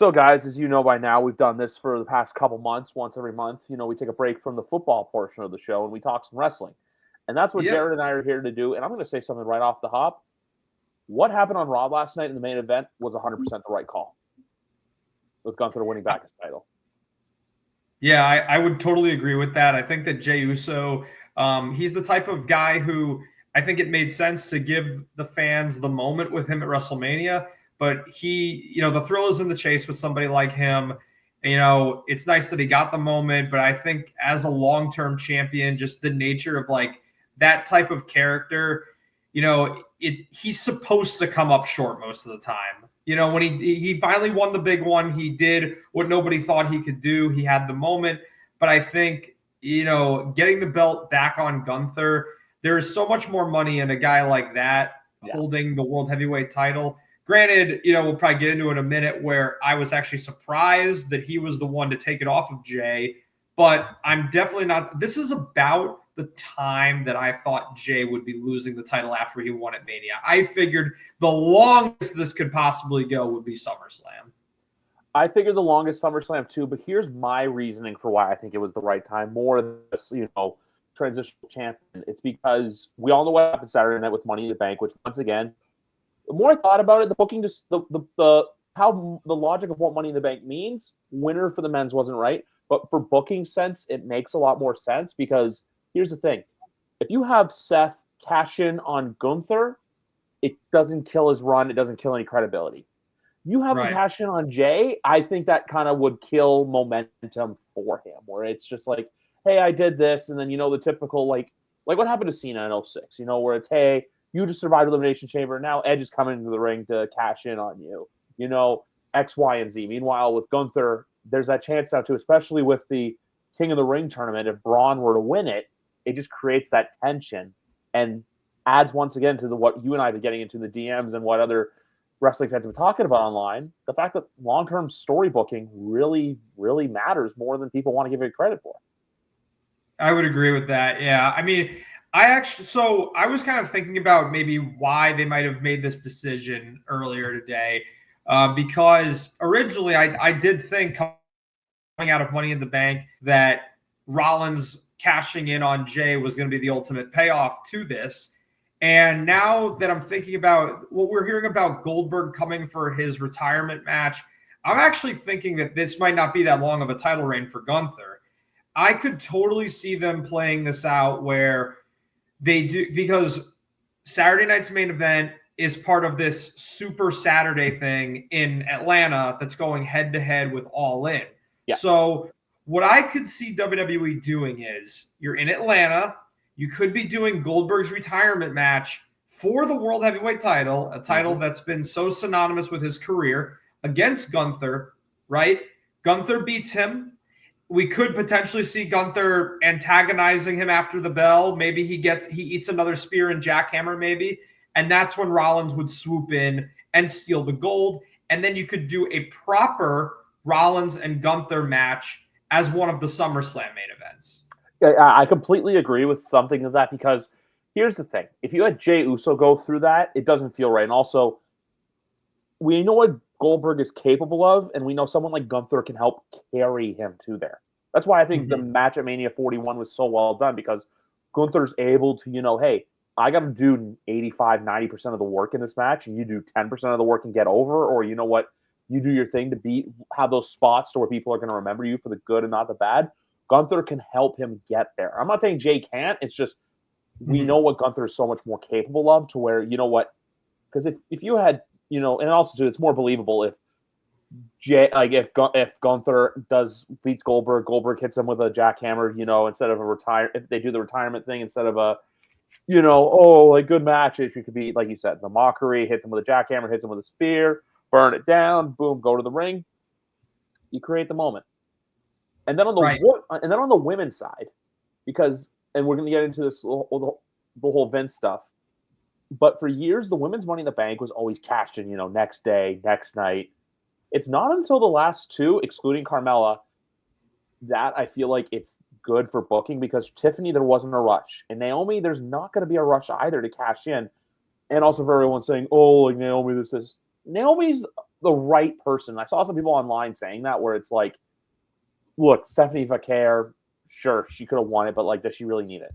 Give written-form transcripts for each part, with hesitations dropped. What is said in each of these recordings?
So, guys, as you know by now, we've done this for the past couple months, once every month. We take a break from the football portion of the show and we talk some wrestling. And that's what Yep. Jared and I are here to do. And I'm going to say something right off the hop. What happened on Raw last night in the main event was 100% the right call, with Gunther winning back his title. Yeah, I would totally agree with that. I think that Jey Uso, he's the type of guy who I think it made sense to give the fans the moment with him at WrestleMania. But the thrill is in the chase with somebody like him. It's nice that he got the moment, but I think as a long-term champion, just the nature of like that type of character, he's supposed to come up short most of the time. When he finally won the big one, he did what nobody thought he could do. He had the moment, but I think getting the belt back on Gunther, there is so much more money in a guy like that holding the world heavyweight title. Granted, we'll probably get into it in a minute where I was actually surprised that he was the one to take it off of Jey, but I'm definitely not. This is about the time that I thought Jey would be losing the title after he won at Mania. I figured the longest this could possibly go would be SummerSlam. I figured the longest SummerSlam too, but here's my reasoning for why I think it was the right time. More than this, transitional champion. It's because we all know what happened Saturday night with Money in the Bank, which once again, the more I thought about it, the booking just the how the logic of what Money in the Bank means, winner for the men's wasn't right. But for booking sense, it makes a lot more sense because here's the thing. If you have Seth cash in on Gunther, it doesn't kill his run. It doesn't kill any credibility. You have him cash in on Jey, I think that kind of would kill momentum for him, where it's just like, hey, I did this, and then, the typical, like what happened to Cena in 06, where it's, hey, you just survived Elimination Chamber, now Edge is coming into the ring to cash in on you, X, Y, and Z. Meanwhile, with Gunther, there's that chance now, too, especially with the King of the Ring tournament. If Braun were to win it, it just creates that tension and adds once again to what you and I have been getting into the DMs and what other wrestling fans have been talking about online, the fact that long-term story booking really, really matters more than people want to give it credit for. I would agree with that. Yeah. I mean, so I was kind of thinking about maybe why they might have made this decision earlier today. Because originally I did think coming out of Money in the Bank that Rollins cashing in on Jey was going to be the ultimate payoff to this. And now that I'm thinking about what we're hearing about Goldberg coming for his retirement match, I'm actually thinking that this might not be that long of a title reign for Gunther. I could totally see them playing this out where they do, because Saturday night's main event is part of this Super Saturday thing in Atlanta that's going head to head with All In. Yeah. So what I could see WWE doing is you're in Atlanta. You could be doing Goldberg's retirement match for the World Heavyweight title, a title that's been so synonymous with his career, against Gunther, right? Gunther beats him. We could potentially see Gunther antagonizing him after the bell. Maybe he eats another spear and jackhammer, maybe. And that's when Rollins would swoop in and steal the gold. And then you could do a proper Rollins and Gunther match as one of the SummerSlam main events. I completely agree with something of that, because here's the thing. If you had Jey Uso go through that, it doesn't feel right. And also, we know what Goldberg is capable of, and we know someone like Gunther can help carry him to there. That's why I think the match at Mania 41 was so well done, because Gunther's able to, hey, I got to do 85, 90% of the work in this match, and you do 10% of the work and get over, or you know what, you do your thing to have those spots to where people are going to remember you for the good and not the bad. Gunther can help him get there. I'm not saying Jey can't. It's just we know what Gunther is so much more capable of, to where, because if you had, and also too, it's more believable if if Gunther beats Goldberg hits him with a jackhammer, instead of if they do the retirement thing instead of a, good matches, you could be, like you said, the mockery, hits him with a jackhammer, hits him with a spear, burn it down, boom, go to the ring. You create the moment. And then on the women's side, and we're going to get into this the whole Vince stuff, but for years the women's Money in the Bank was always cashed in, next day, next night. It's not until the last two, excluding Carmella, that I feel like it's good for booking, because Tiffany, there wasn't a rush, and Naomi, there's not going to be a rush either to cash in. And also for everyone saying, oh, like Naomi, Naomi's the right person. I saw some people online saying that where it's like, look, Stephanie Vaquer, sure, she could have won it, but like, does she really need it?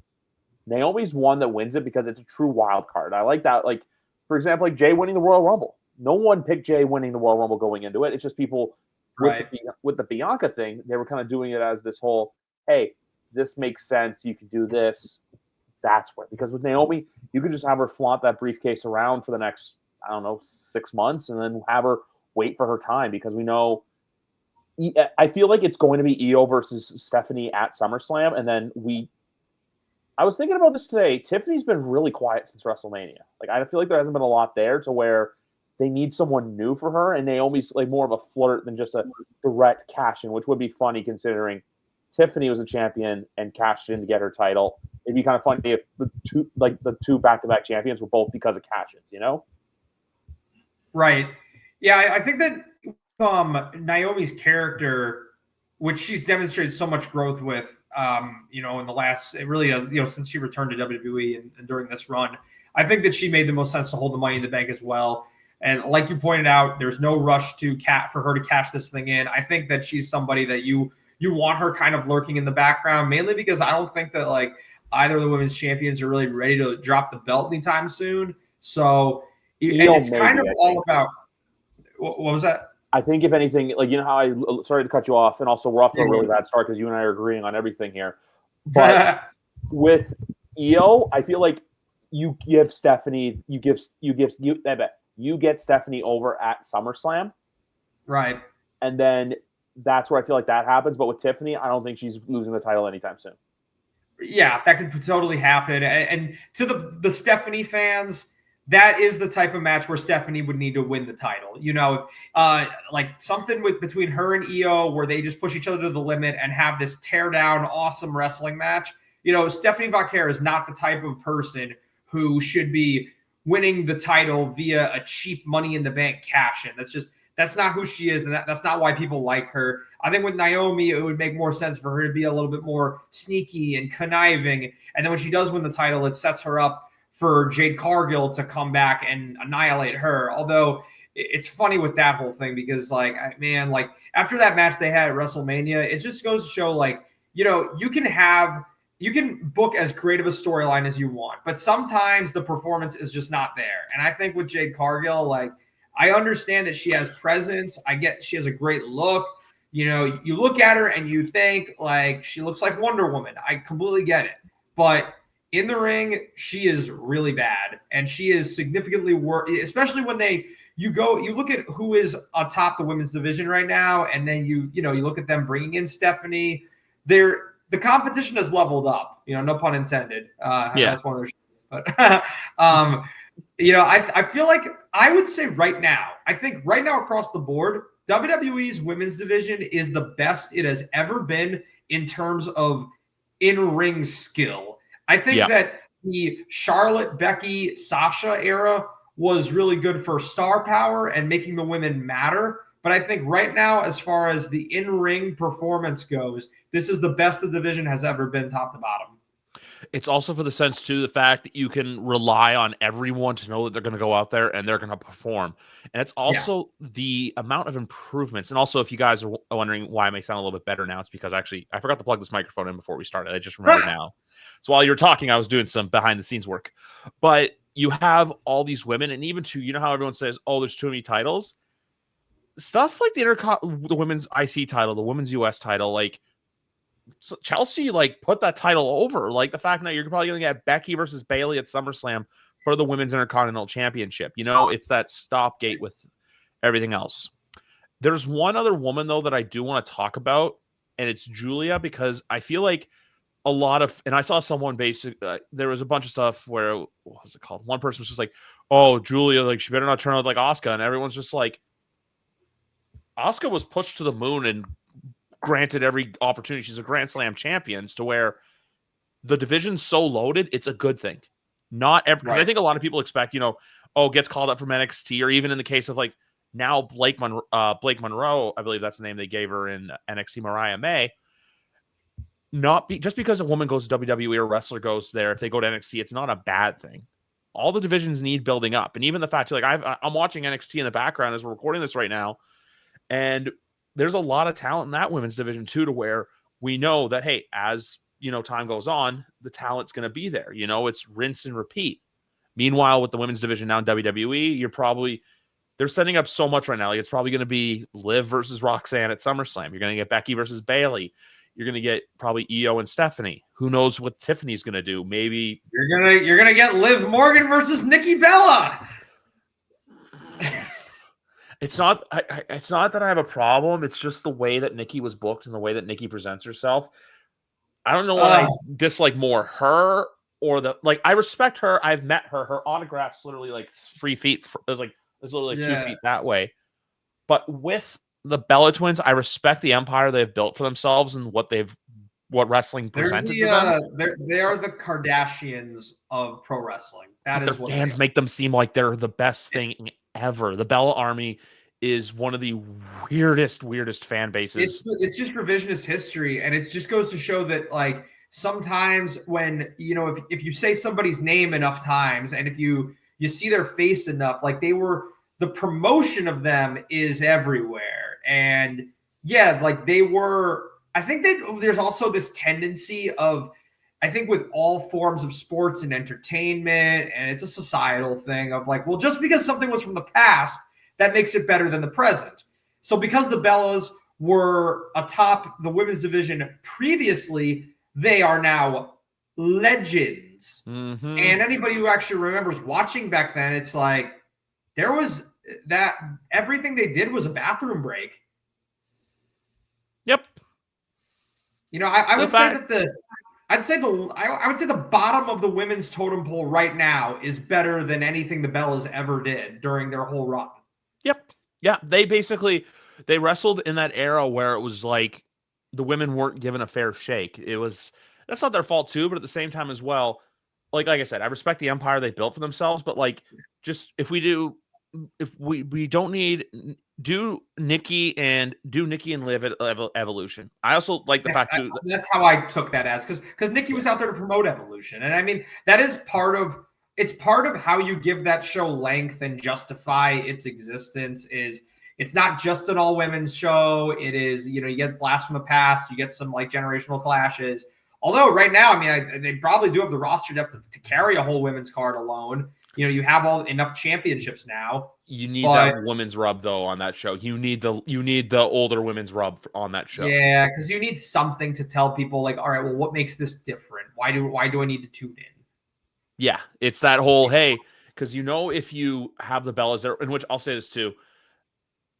Naomi's one that wins it because it's a true wild card. I like that. Like, for example, like Jay winning the Royal Rumble. No one picked Jay winning the Royal Rumble going into it. It's just people with the Bianca thing, they were kind of doing it as this whole, hey, this makes sense. You can do this. That's where, because with Naomi, you can just have her flaunt that briefcase around for the next, I don't know, 6 months and then have her wait for her time because we know. I feel like it's going to be Io versus Stephanie at SummerSlam. And then I was thinking about this today. Tiffany's been really quiet since WrestleMania. Like, I feel like there hasn't been a lot there to where they need someone new for her. And Naomi's like more of a flirt than just a direct cash in, which would be funny considering Tiffany was a champion and cashed in to get her title. It'd be kind of funny if the two back-to-back champions were both because of cash-ins, you know? Right. Yeah, I think that Naomi's character, which she's demonstrated so much growth with, in the last, it really has, since she returned to WWE and during this run, I think that she made the most sense to hold the Money in the Bank as well. And like you pointed out, there's no rush for her to cash this thing in. I think that she's somebody that you want her kind of lurking in the background, mainly because I don't think that like either of the women's champions are really ready to drop the belt anytime soon. So it's kind of all about what was that? I think if anything, like, you know how sorry to cut you off, and also we're off to a really bad start because you and I are agreeing on everything here. But with Io, I feel like you give Stephanie, you get Stephanie over at SummerSlam, right? And then that's where I feel like that happens. But with Tiffany, I don't think she's losing the title anytime soon. Yeah, that could totally happen. And to the Stephanie fans, that is the type of match where Stephanie would need to win the title. Like something between her and Io where they just push each other to the limit and have this tear down, awesome wrestling match. Stephanie Vaquer is not the type of person who should be winning the title via a cheap Money in the Bank cash in. That's not who she is, and that's not why people like her. I think with Naomi, it would make more sense for her to be a little bit more sneaky and conniving. And then when she does win the title, it sets her up for Jade Cargill to come back and annihilate her. Although it's funny with that whole thing because, after that match they had at WrestleMania, it just goes to show, you can book as great of a storyline as you want, but sometimes the performance is just not there. And I think with Jade Cargill, I understand that she has presence. I get she has a great look. You look at her and you think she looks like Wonder Woman. I completely get it. But in the ring, she is really bad, and she is significantly worse, especially when you look at who is atop the women's division right now, and then you look at them bringing in Stephanie. The competition has leveled up, no pun intended. That's one of those. But I feel like I would say right now across the board, WWE's women's division is the best it has ever been in terms of in-ring skill. I think that the Charlotte, Becky, Sasha era was really good for star power and making the women matter. But I think right now, as far as the in-ring performance goes, this is the best the division has ever been top to bottom. It's also for the sense, too, the fact that you can rely on everyone to know that they're going to go out there and they're going to perform. And it's also the amount of improvements. And also, if you guys are wondering why I may sound a little bit better now, it's because actually I forgot to plug this microphone in before we started. I just remember now. So while you were talking, I was doing some behind-the-scenes work. But you have all these women, and even how everyone says, oh, there's too many titles. Stuff like the women's IC title, the women's US title, so Chelsea put that title over. The fact that you're probably going to get Becky versus Bayley at SummerSlam for the Women's Intercontinental Championship. It's that stopgate with everything else. There's one other woman, though, that I do want to talk about, and it's Julia, because I feel like a lot of, and I saw someone there was a bunch of stuff where, what was it called? One person was just like, oh, Julia, she better not turn out like Asuka. And everyone's just like, Asuka was pushed to the moon and granted every opportunity. She's a Grand Slam champion, to where the division's so loaded, it's a good thing. Not every, because I think a lot of people expect, gets called up from NXT, or even in the case of now Blake Monroe, I believe that's the name they gave her in NXT, Mariah May. Just because a woman goes to WWE or a wrestler goes there, if they go to NXT, it's not a bad thing. all the divisions need building up. And even the fact, like, I'm watching NXT in the background as we're recording this right now, and there's a lot of talent in that women's division too, to where we know that, hey, as time goes on, the talent's going to be there. It's rinse and repeat. Meanwhile, with the women's division now in WWE, they're setting up so much right now. Like, it's probably going to be Liv versus Roxanne at SummerSlam. You're going to get Becky versus Bayley. You're going to get probably Io and Stephanie. Who knows what Tiffany's going to do? Maybe you're gonna get Liv Morgan versus Nikki Bella. It's not that I have a problem. It's just the way that Nikki was booked and the way that Nikki presents herself. I don't know what I dislike more, her or I respect her. I've met her. Her autograph's literally like 3 feet. It's literally 2 feet that way. But with the Bella Twins, I respect the empire they've built for themselves and what wrestling presented to them. They are the Kardashians of pro wrestling. Their fans make them seem like they're the best thing ever. The Bella Army is one of the weirdest fan bases. It's just revisionist history, and it just goes to show that, like, sometimes when if you say somebody's name enough times, and if you see their face enough, like, the promotion of them is everywhere. And yeah, like, they were. I think that there's also this tendency of, I think, with all forms of sports and entertainment, and it's a societal thing of, like, well, just because something was from the past, that makes it better than the present. So because the Bellas were atop the women's division previously, they are now legends. Mm-hmm. And anybody who actually remembers watching back then, it's like, there was that everything they did was a bathroom break. Yep. I would say that I would say the bottom of the women's totem pole right now is better than anything the Bellas ever did during their whole run. Yep. Yeah. They wrestled in that era where it was like the women weren't given a fair shake. That's not their fault too, but at the same time as well, like I said, I respect the empire they've built for themselves, but, like, just if we don't need do Nikki and Liv at Evolution. I also like the fact too. That's how I took that as, because Nikki was out there to promote Evolution, and I mean that is part of how you give that show length and justify its existence. It's not just an all women's show. It is, you get blasts from the past, you get some, like, generational clashes. Although right now, I mean, they probably do have the roster depth to carry a whole women's card alone. You have enough championships now. You need that women's rub though on that show. You need the older women's rub on that show. Yeah, because you need something to tell people, like, all right, well, what makes this different? Why do I need to tune in? Yeah, it's that whole, hey, because if you have the Bellas there, in which I'll say this too.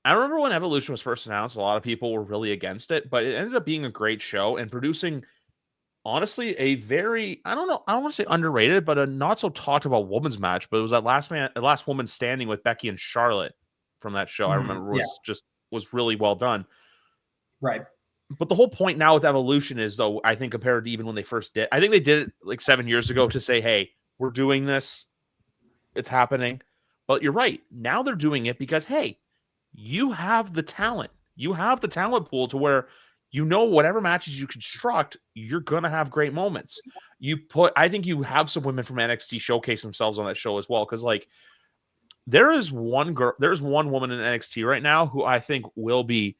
I remember when Evolution was first announced, a lot of people were really against it, but it ended up being a great show and producing, honestly, a very, I don't want to say underrated, but a not so talked about women's match. But it was that last woman standing with Becky and Charlotte from that show. I remember was really well done. Right. But the whole point now with Evolution is, though, I think compared to even when they first did, I think they did it like 7 years ago to say, hey, we're doing this. It's happening. But you're right. Now they're doing it because, hey, you have the talent. You have the talent pool to where, whatever matches you construct, you're going to have great moments. I think you have some women from NXT showcase themselves on that show as well. Cause, like, there's one woman in NXT right now who I think will be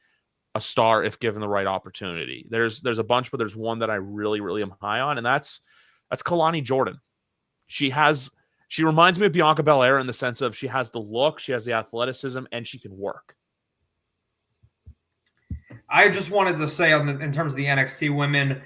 a star if given the right opportunity. There's a bunch, but there's one that I really, really am high on. And that's Kalani Jordan. She reminds me of Bianca Belair in the sense of she has the look, she has the athleticism, and she can work. I just wanted to say in terms of the NXT women,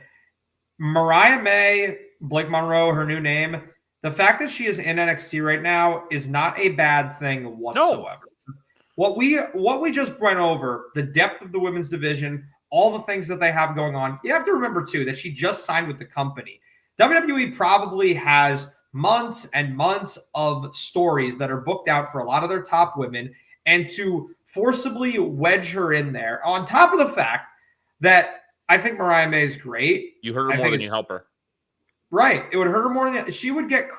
Mariah May, Blake Monroe, her new name, the fact that she is in NXT right now is not a bad thing whatsoever. No. What we just went over, the depth of the women's division, all the things that they have going on, you have to remember too that she just signed with the company. WWE probably has months and months of stories that are booked out for a lot of their top women, and to forcibly wedge her in there, on top of the fact that I think Mariah May is great. You hurt her more than you help her. Right. It would hurt her more than she would get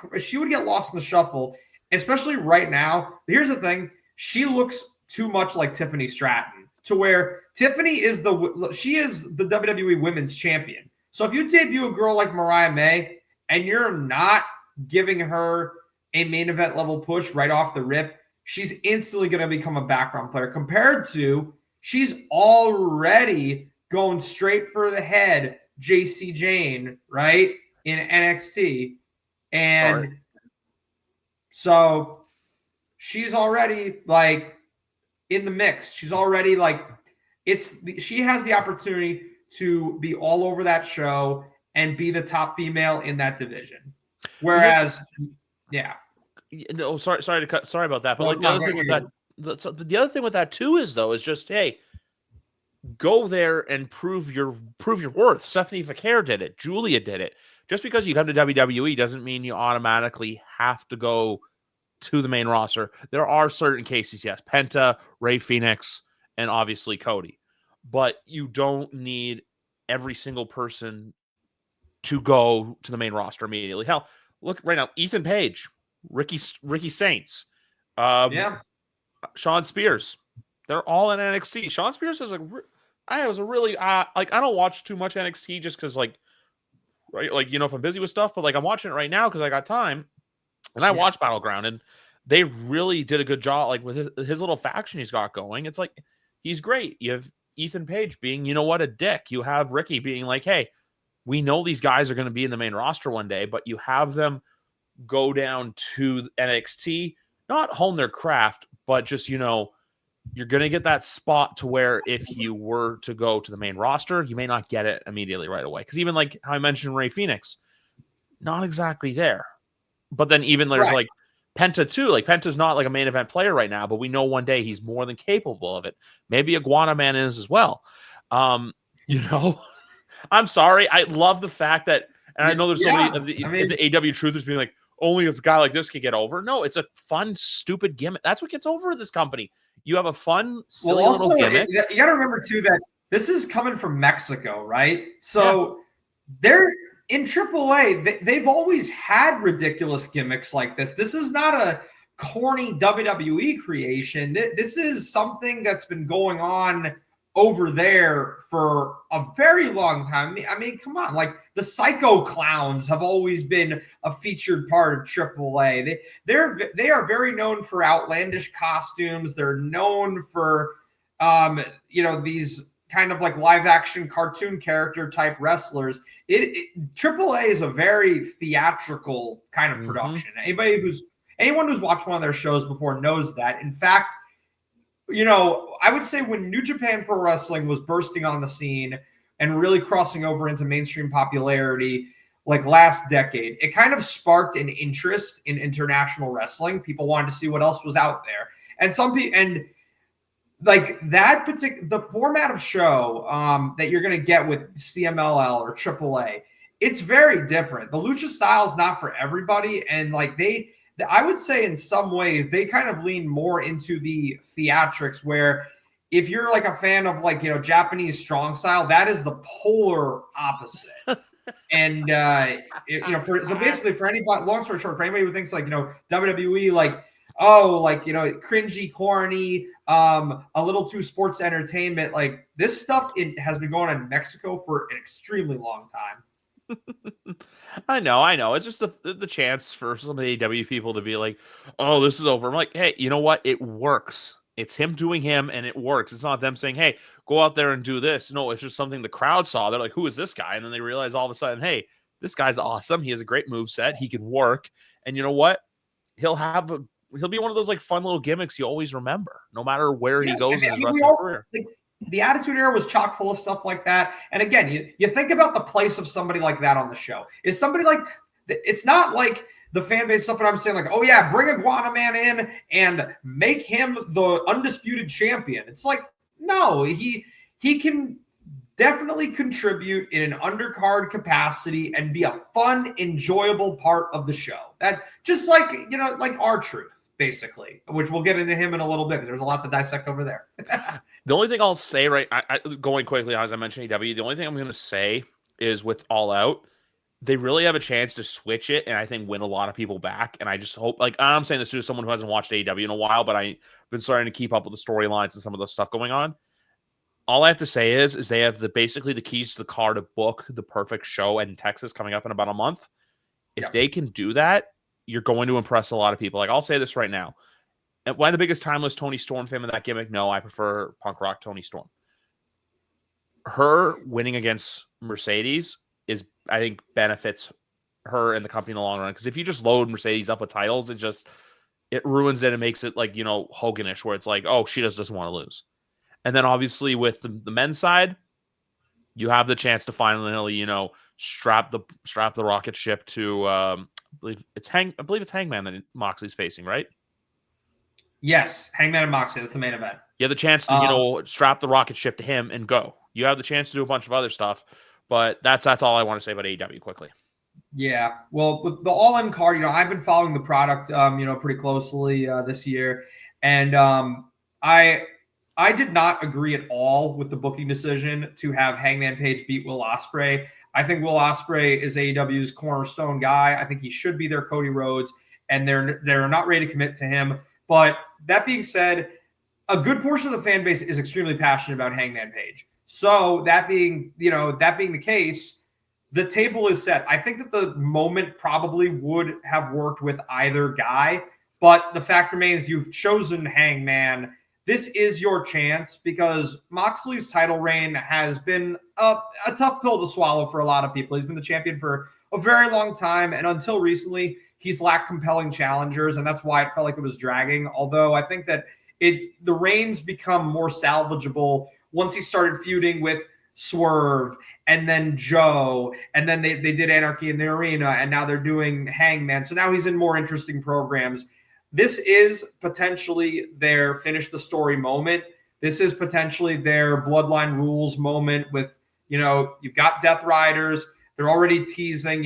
lost in the shuffle, especially right now. But here's the thing. She looks too much like Tiffany Stratton, to where Tiffany is the WWE Women's Champion. So if you debut a girl like Mariah May and you're not giving her a main event level push right off the rip, she's instantly going to become a background player compared to she's already going straight for the head, JC Jane, right, in NXT. And so she's already like in the mix. She's already like, she has the opportunity to be all over that show and be the top female in that division. Whereas, yeah. No, sorry about that. But like the other thing with that, the other thing with that too is just, hey, go there and prove your worth. Stephanie Vaquer did it. Julia did it. Just because you come to WWE doesn't mean you automatically have to go to the main roster. There are certain cases, yes, Penta, Rey Fenix, and obviously Cody. But you don't need every single person to go to the main roster immediately. Hell, look right now, Ethan Page, Ricky Saints, Sean Spears. They're all in NXT. Sean Spears is I don't watch too much NXT just because if I'm busy with stuff, but like I'm watching it right now because I got time, and I watch Battleground, and they really did a good job like with his little faction he's got going. It's like he's great. You have Ethan Page being, a dick. You have Ricky being like, hey, we know these guys are going to be in the main roster one day, but you have them go down to NXT, not hone their craft, but just, you're going to get that spot to where if you were to go to the main roster, you may not get it immediately right away. Because even like how I mentioned Rey Fenix, not exactly there. But then even there's like Penta too. Like Penta's not like a main event player right now, but we know one day he's more than capable of it. Maybe Iguana Man is as well. I'm sorry. I love the fact that, and I know there's so many of the AW truthers being like, only if a guy like this can get over. No, it's a fun, stupid gimmick. That's what gets over this company. You have a fun, silly little gimmick. You got to remember too that this is coming from Mexico, right? So they're in AAA. They've always had ridiculous gimmicks like this. This is not a corny WWE creation. This is something that's been going on over there for a very long time. I mean, come on, like the Psycho Clowns have always been a featured part of AAA. They are very known for outlandish costumes. They're known for these kind of like live action cartoon character type wrestlers. AAA is a very theatrical kind of production. Anyone who's watched one of their shows before knows that. In fact, I would say when New Japan Pro Wrestling was bursting on the scene and really crossing over into mainstream popularity, like last decade, it kind of sparked an interest in international wrestling. People wanted to see what else was out there. And some people, and like that particular, the format of show that you're going to get with CMLL or AAA, it's very different. The lucha style is not for everybody. And like I would say in some ways, they kind of lean more into the theatrics where if you're like a fan of like, Japanese strong style, that is the polar opposite. And, so basically for anybody, long story short, for anybody who thinks like, WWE, like, cringy, corny, a little too sports entertainment, like this stuff, it has been going on in Mexico for an extremely long time. I know. It's just the chance for some of the AEW people to be like, oh, this is over. I'm like, hey, you know what? It works. It's him doing him, and it works. It's not them saying, hey, go out there and do this. No, it's just something the crowd saw. They're like, who is this guy? And then they realize all of a sudden, hey, this guy's awesome. He has a great moveset. He can work. And you know what? He'll be one of those like fun little gimmicks you always remember, no matter where he goes in his wrestling career. The Attitude Era was chock full of stuff like that. And again, you think about the place of somebody like that on the show. Is somebody like, it's not like the fan base, something I'm saying like, oh yeah, bring Iguana Man in and make him the undisputed champion. It's like, no, he can definitely contribute in an undercard capacity and be a fun, enjoyable part of the show. That just like, like R-Truth, basically, which we'll get into him in a little bit because there's a lot to dissect over there. The only thing I'll say, right, going quickly, as I mentioned AEW, the only thing I'm going to say is with All Out, they really have a chance to switch it and I think win a lot of people back. And I just hope, like, I'm saying this to someone who hasn't watched AEW in a while, but I've been starting to keep up with the storylines and some of the stuff going on. All I have to say is they have basically the keys to the car to book the perfect show in Texas coming up in about a month. If they can do that, you're going to impress a lot of people. Like, I'll say this right now. Am I the biggest timeless Tony Storm fan of that gimmick? No, I prefer punk rock Tony Storm. Her winning against Mercedes is, I think, benefits her and the company in the long run. Because if you just load Mercedes up with titles, it ruins it and makes it like, Hoganish, where it's like, oh, she just doesn't want to lose. And then obviously with the men's side, you have the chance to finally, strap the rocket ship to I believe it's Hangman that Moxley's facing, right? Yes, Hangman and Moxley. That's the main event. You have the chance to, strap the rocket ship to him and go. You have the chance to do a bunch of other stuff, but that's all I want to say about AEW quickly. Yeah, well, with the All-In card, I've been following the product, pretty closely this year, and I did not agree at all with the booking decision to have Hangman Page beat Will Ospreay. I think Will Ospreay is AEW's cornerstone guy. I think he should be their Cody Rhodes, and they're not ready to commit to him. But that being said, a good portion of the fan base is extremely passionate about Hangman Page. So that being the case, the table is set. I think that the moment probably would have worked with either guy, but the fact remains you've chosen Hangman. This is your chance because Moxley's title reign has been a tough pill to swallow for a lot of people. He's been the champion for a very long time, and until recently, he's lacked compelling challengers, and that's why it felt like it was dragging. Although I think that the reigns become more salvageable once he started feuding with Swerve and then Joe, and then they did Anarchy in the Arena, and now they're doing Hangman. So now he's in more interesting programs. This is potentially their finish the story moment. This is potentially their Bloodline Rules moment with, you've got Death Riders. They're already teasing,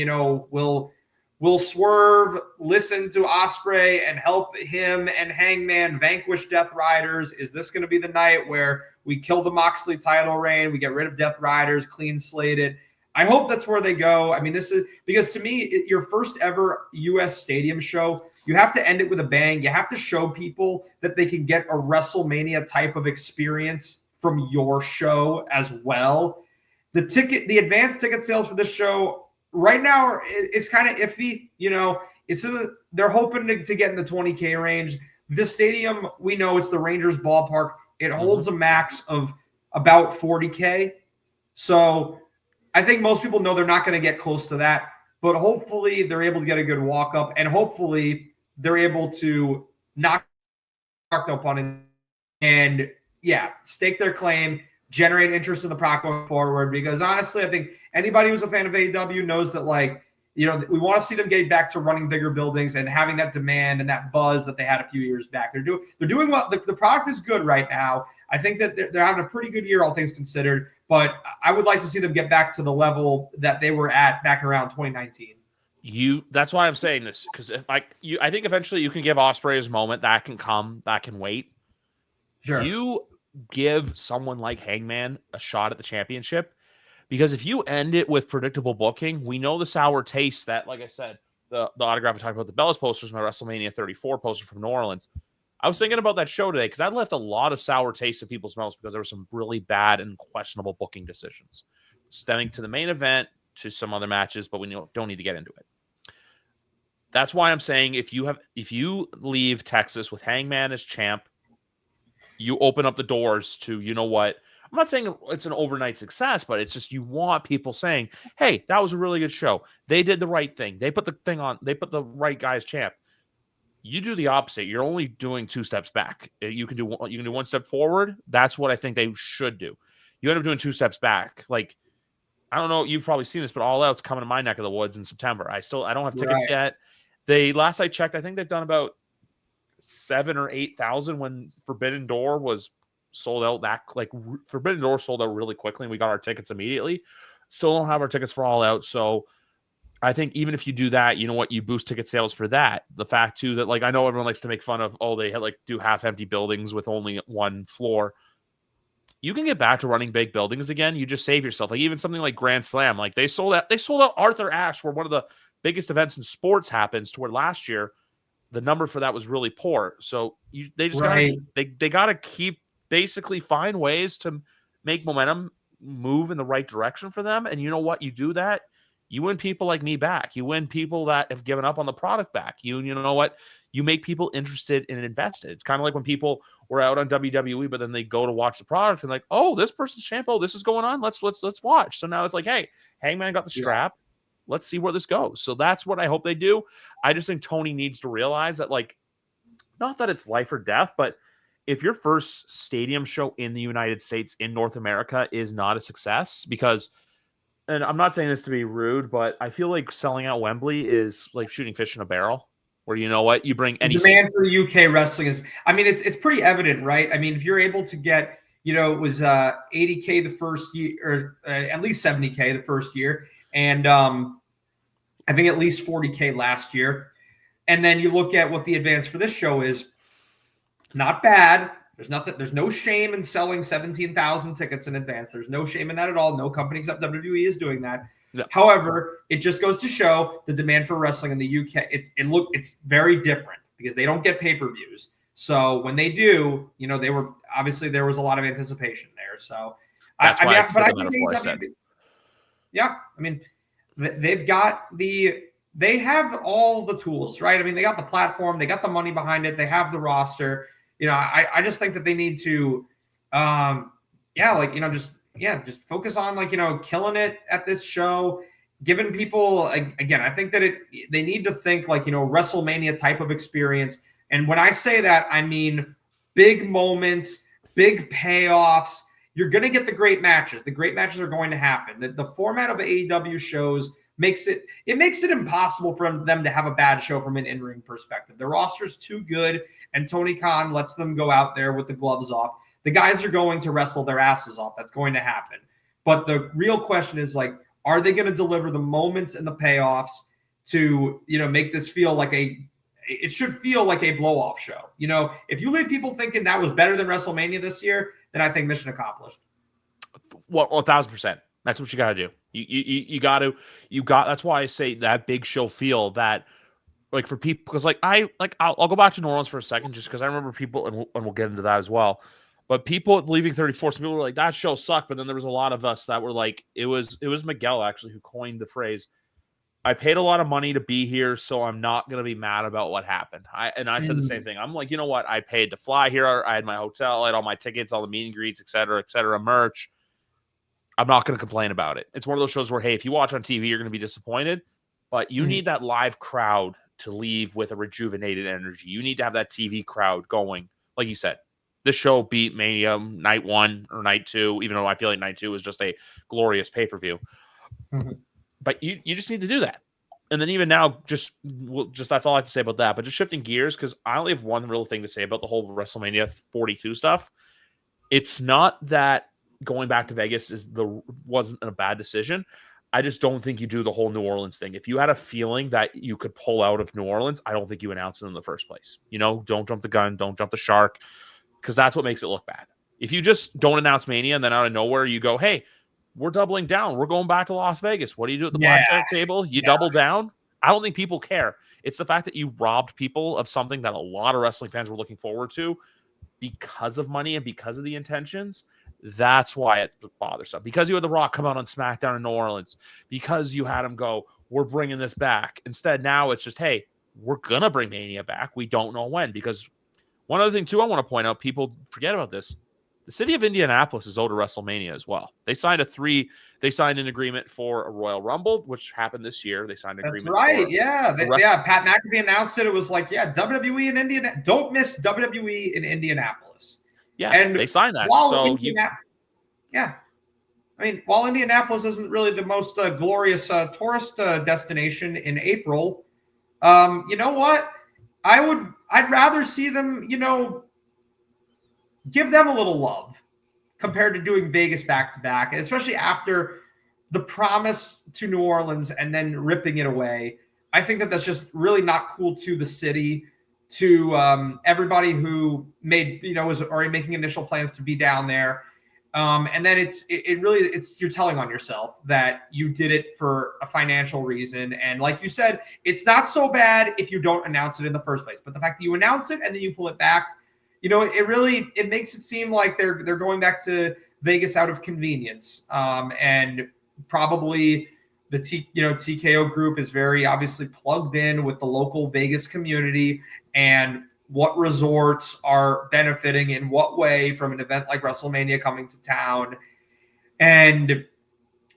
will Swerve listen to Ospreay and help him and Hangman vanquish Death Riders? Is this going to be the night where we kill the Moxley title reign, we get rid of Death Riders, clean slated? I hope that's where they go. I mean, this is because to me, your first ever U.S. stadium show, you have to end it with a bang. You have to show people that they can get a WrestleMania type of experience from your show as well. The advanced ticket sales for this show right now, it's kind of iffy. They're hoping to get in the 20K range. This stadium, we know it's the Rangers ballpark. It holds a max of about 40K. So I think most people know they're not going to get close to that, but hopefully they're able to get a good walk up, and hopefully they're able to knock no pun and stake their claim, generate interest in the product going forward. Because honestly, I think anybody who's a fan of AEW knows that, we want to see them get back to running bigger buildings and having that demand and that buzz that they had a few years back. They're doing well. The product is good right now. I think that they're having a pretty good year, all things considered. But I would like to see them get back to the level that they were at back around 2019. That's why I'm saying this, because I think eventually you can give Ospreay his moment. That can come. That can wait. Sure. You give someone like Hangman a shot at the championship, because if you end it with predictable booking, we know the sour taste that, like I said, the autograph I talked about, the Bellas posters, my WrestleMania 34 poster from New Orleans. I was thinking about that show today because I left a lot of sour taste in people's mouths because there were some really bad and questionable booking decisions stemming to the main event, to some other matches, but we don't need to get into it. That's why I'm saying if you leave Texas with Hangman as champ, you open up the doors to, I'm not saying it's an overnight success, but it's just you want people saying, hey, that was a really good show. They did the right thing. They put the right guy as champ. You do the opposite. You're only doing 2 steps back. You can do 1 step forward. That's what I think they should do. You end up doing 2 steps back. Like, I don't know, you've probably seen this, but All Out's coming to my neck of the woods in September. I don't have tickets yet. Last I checked, I think they've done about 7,000 or 8,000 when Forbidden Door was sold out. Forbidden Door sold out really quickly, and we got our tickets immediately. Still don't have our tickets for All Out, so I think even if you do that, you know what, you boost ticket sales for that. The fact too that, I know everyone likes to make fun of, they do half empty buildings with only 1 floor. You can get back to running big buildings again. You just save yourself. Even something like Grand Slam, they sold out Arthur Ashe, where one of the biggest events in sports happens, to where last year the number for that was really poor. So they just gotta keep, basically find ways to make momentum move in the right direction for them. And you know what? You do that, You win people like me back. You win people that have given up on the product back. You know what? You make people interested and invested. It's kind of like when people were out on WWE, but then they go to watch the product and like, oh, this person's champ. Oh, this is going on. Let's watch. So now it's like, hey, Hangman got the strap. Let's see where this goes. So that's what I hope they do. I just think Tony needs to realize that, like, not that it's life or death, but if your first stadium show in the United States in North America is not a success, because, and I'm not saying this to be rude, but I feel like selling out Wembley is like shooting fish in a barrel, where you know what, you bring any demand for UK wrestling is, I mean, it's pretty evident, right? I mean, if you're able to get, it was 80K the first year, or at least 70K the first year, and I think at least 40K last year. And then you look at what the advance for this show is, not bad. There's no shame in selling 17,000 tickets in advance. There's no shame in that at all. No company except WWE is doing that. Yeah. However, it just goes to show the demand for wrestling in the UK. It's very different because they don't get pay-per-views. So when they do, there was a lot of anticipation there. So that's why they have all the tools, right? I mean, they got the platform, they got the money behind it, they have the roster. I just think that they need to, just focus on killing it at this show, giving people, again, I think that they need to think WrestleMania type of experience. And when I say that, I mean big moments, big payoffs. You're going to get the great matches. The great matches are going to happen. The format of AEW shows makes it impossible for them to have a bad show from an in-ring perspective. The roster's too good, and Tony Khan lets them go out there with the gloves off. The guys are going to wrestle their asses off. That's going to happen. But the real question is, are they going to deliver the moments and the payoffs to, make this feel like it should feel like a blow-off show. If you leave people thinking that was better than WrestleMania this year, then I think mission accomplished. Well, 1,000%. That's what you got to do. You got. That's why I say that big show feel that, like, for people, because I'll go back to New Orleans for a second, just because I remember people, and we'll get into that as well. But people leaving 34, some people were like, that show sucked. But then there was a lot of us that were like, it was Miguel actually who coined the phrase, I paid a lot of money to be here, so I'm not going to be mad about what happened. I said the same thing. I'm like, you know what? I paid to fly here. I had my hotel. I had all my tickets, all the meet and greets, et cetera, merch. I'm not going to complain about it. It's one of those shows where, hey, if you watch on TV, you're going to be disappointed, but you need that live crowd to leave with a rejuvenated energy. You need to have that TV crowd going. Like you said, this show beat Mania night 1 or night 2, even though I feel like night 2 was just a glorious pay-per-view. But you just need to do that. And then even now, just that's all I have to say about that. But just shifting gears, because I only have one real thing to say about the whole WrestleMania 42 stuff. It's not that going back to Vegas wasn't a bad decision. I just don't think you do the whole New Orleans thing. If you had a feeling that you could pull out of New Orleans, I don't think you announced it in the first place. Don't jump the gun, don't jump the shark, because that's what makes it look bad. If you just don't announce Mania and then out of nowhere you go, hey, we're doubling down, we're going back to Las Vegas. What do you do at the blackjack table? You double down? I don't think people care. It's the fact that you robbed people of something that a lot of wrestling fans were looking forward to because of money and because of the intentions. That's why it's bothersome. Because you had The Rock come out on SmackDown in New Orleans. Because you had him go, we're bringing this back. Instead, now it's just, hey, we're going to bring Mania back. We don't know when. Because one other thing, too, I want to point out, people forget about this. The city of Indianapolis is owed to WrestleMania as well. They signed an agreement for a Royal Rumble, which happened this year. They signed an agreement. That's right. Pat McAfee announced it. It was like, WWE in Indiana. Don't miss WWE in Indianapolis. Yeah, and they signed that. While Indianapolis isn't really the most glorious tourist destination in April, you know what? I'd rather see them, give them a little love compared to doing Vegas back-to-back, especially after the promise to New Orleans and then ripping it away. I think that that's just really not cool to the city, to everybody who was already making initial plans to be down there. And then you're telling on yourself that you did it for a financial reason. And like you said, it's not so bad if you don't announce it in the first place, but the fact that you announce it and then you pull it back, it makes it seem like they're going back to Vegas out of convenience, and probably the TKO group is very obviously plugged in with the local Vegas community and what resorts are benefiting in what way from an event like WrestleMania coming to town. And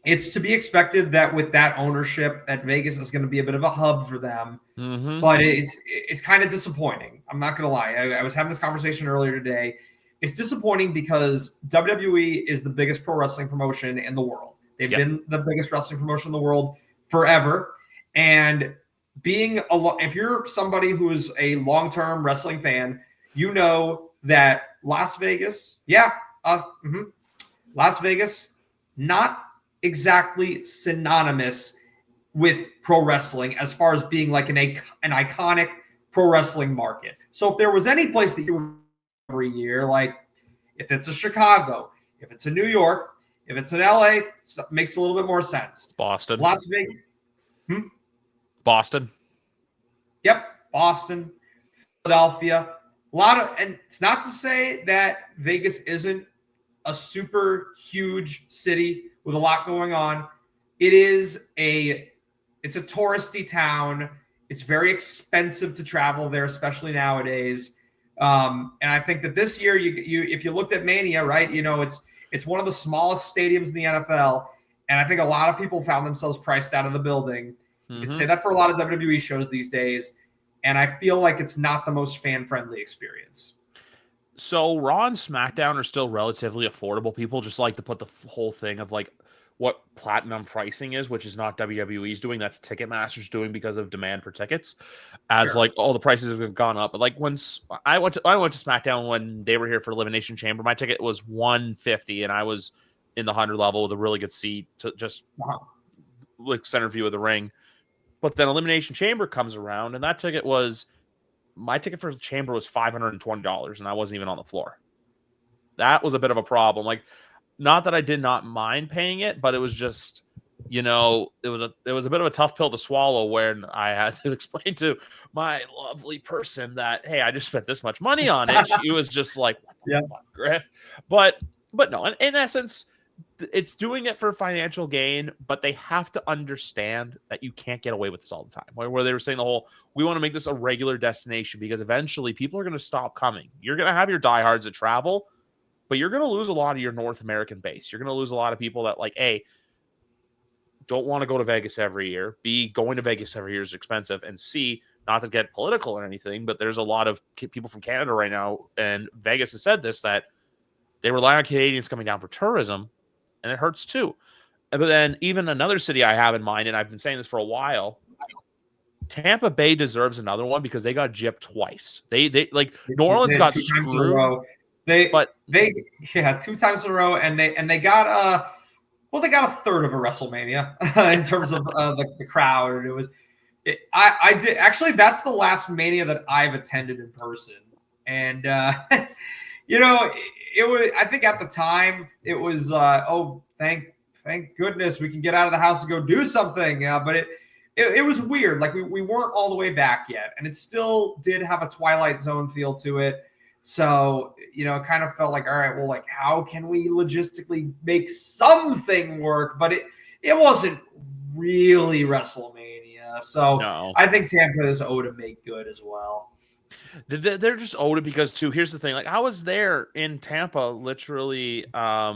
it's to be expected that with that ownership, that Vegas is going to be a bit of a hub for them. Mm-hmm. But it's kind of disappointing. I'm not going to lie. I was having this conversation earlier today. It's disappointing because WWE is the biggest pro wrestling promotion in the world. They've been the biggest wrestling promotion in the world forever. And if you're somebody who is a long-term wrestling fan, you know that Las Vegas, Las Vegas, not exactly synonymous with pro wrestling as far as being like an iconic pro wrestling market. So if there was any place that you would every year, like if it's a Chicago, if it's a New York, if it's in LA, it makes a little bit more sense. Boston. Las Vegas. Boston. Yep. Boston, Philadelphia. And it's not to say that Vegas isn't a super huge city with a lot going on. It's a touristy town. It's very expensive to travel there, especially nowadays. And I think that this year, if you looked at Mania, right, it's one of the smallest stadiums in the NFL, and I think a lot of people found themselves priced out of the building. You could say that for a lot of WWE shows these days, and I feel like it's not the most fan-friendly experience. So Raw and SmackDown are still relatively affordable. People just like to put the whole thing of like what platinum pricing is, which is not WWE's doing. That's Ticketmaster's doing because of demand for tickets. As like all the prices have gone up. But like once I went to SmackDown when they were here for Elimination Chamber, my ticket was $150, and I was in the 100 level with a really good seat to just like center view of the ring. But then Elimination Chamber comes around, and my ticket for the Chamber was $520, and I wasn't even on the floor. That was a bit of a problem. Like, not that I did not mind paying it, but it was just, it was a bit of a tough pill to swallow when I had to explain to my lovely person that, hey, I just spent this much money on it. She was just like, what the fuck, Griff? But no, in essence, it's doing it for financial gain, but they have to understand that you can't get away with this all the time. Where they were saying we want to make this a regular destination because eventually people are going to stop coming. You're going to have your diehards that travel, but you're going to lose a lot of your North American base. You're going to lose a lot of people that like, A, don't want to go to Vegas every year. B, going to Vegas every year is expensive. And C, not to get political or anything, but there's a lot of people from Canada right now, and Vegas has said this, that they rely on Canadians coming down for tourism, and it hurts too. But then even another city I have in mind, and I've been saying this for a while, Tampa Bay deserves another one because they got gypped twice. They like New Orleans got screwed. They 2 times in a row, and they got a third of a WrestleMania in terms of the crowd. I did actually. That's the last Mania that I've attended in person, and it was. I think at the time it was. Thank goodness we can get out of the house and go do something. But it was weird. Like we weren't all the way back yet, and it still did have a Twilight Zone feel to it. So, it kind of felt like, all right, well, like, how can we logistically make something work? But it wasn't really WrestleMania. So no. I think Tampa is owed to make good as well. They're just owed it because, too, here's the thing. Like, I was there in Tampa literally. I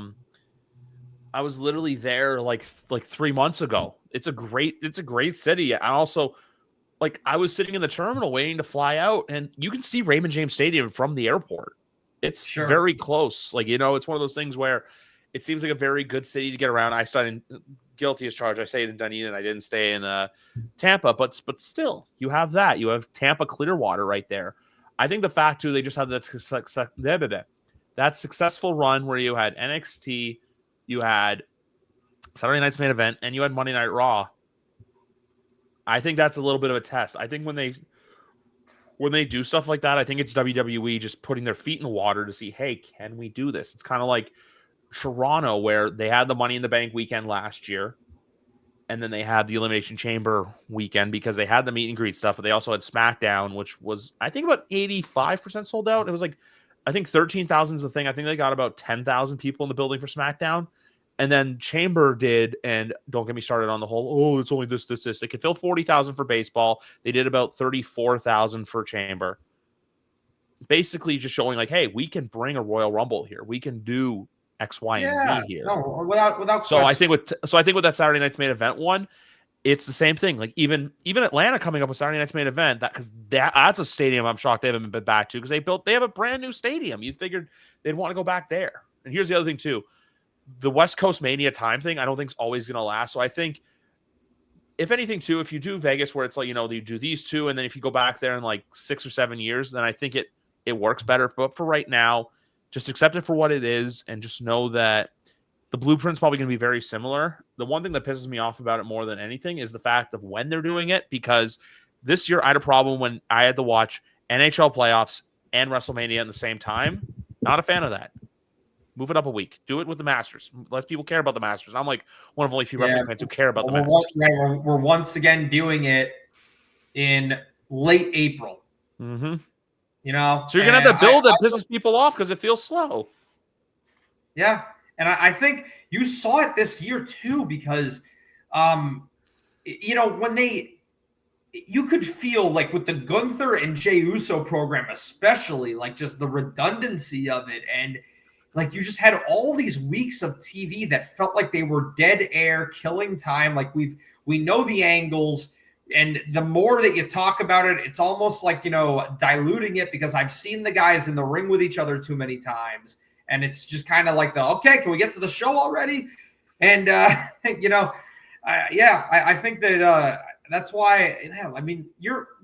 was literally there like 3 months ago. It's a great city. And also, like, I was sitting in the terminal waiting to fly out, and you can see Raymond James Stadium from the airport. It's very close. Like, it's one of those things where it seems like a very good city to get around. I started guilty as charged. I stayed in Dunedin. I didn't stay in Tampa, but still, you have that. You have Tampa Clearwater right there. I think the fact, too, they just had that successful run where you had NXT, you had Saturday Night's Main Event, and you had Monday Night Raw. I think that's a little bit of a test. I think when they do stuff like that, I think it's WWE just putting their feet in the water to see, hey, can we do this? It's kind of like Toronto, where they had the Money in the Bank weekend last year, and then they had the Elimination Chamber weekend because they had the meet and greet stuff, but they also had SmackDown, which was, I think, about 85% sold out. It was like, I think 13,000 is the thing. I think they got about 10,000 people in the building for SmackDown. And then Chamber did, and don't get me started on the whole, it's only this. They could fill 40,000 for baseball. They did about 34,000 for Chamber. Basically just showing like, hey, we can bring a Royal Rumble here. We can do X, Y, and Z here. No, without So question. I think with that Saturday night's main event one, it's the same thing. Like even Atlanta coming up with Saturday night's main event, that's a stadium I'm shocked they haven't been back to, because they have a brand new stadium. You figured they'd want to go back there. And here's the other thing too. The West Coast Mania time thing, I don't think is always going to last. So I think, if anything, too, if you do Vegas where it's like, you do these two, and then if you go back there in like 6 or 7 years, then I think it works better. But for right now, just accept it for what it is, and just know that the blueprint's probably going to be very similar. The one thing that pisses me off about it more than anything is the fact of when they're doing it, because this year I had a problem when I had to watch NHL playoffs and WrestleMania at the same time. Not a fan of that. Move it up a week. Do it with the Masters. Let people care about the Masters. I'm like one of only few wrestling fans who care about the Masters. We're once again doing it in late April. Mm-hmm. So you're gonna have to build that pisses people off because it feels slow. Yeah, and I think you saw it this year too, because when you could feel like with the Gunther and Jey Uso program, especially, like just the redundancy of it, and like you just had all these weeks of TV that felt like they were dead air, killing time. Like we know the angles, and the more that you talk about it, it's almost like, diluting it, because I've seen the guys in the ring with each other too many times, and it's just kind of like okay, can we get to the show already? And I think that that's why. I mean,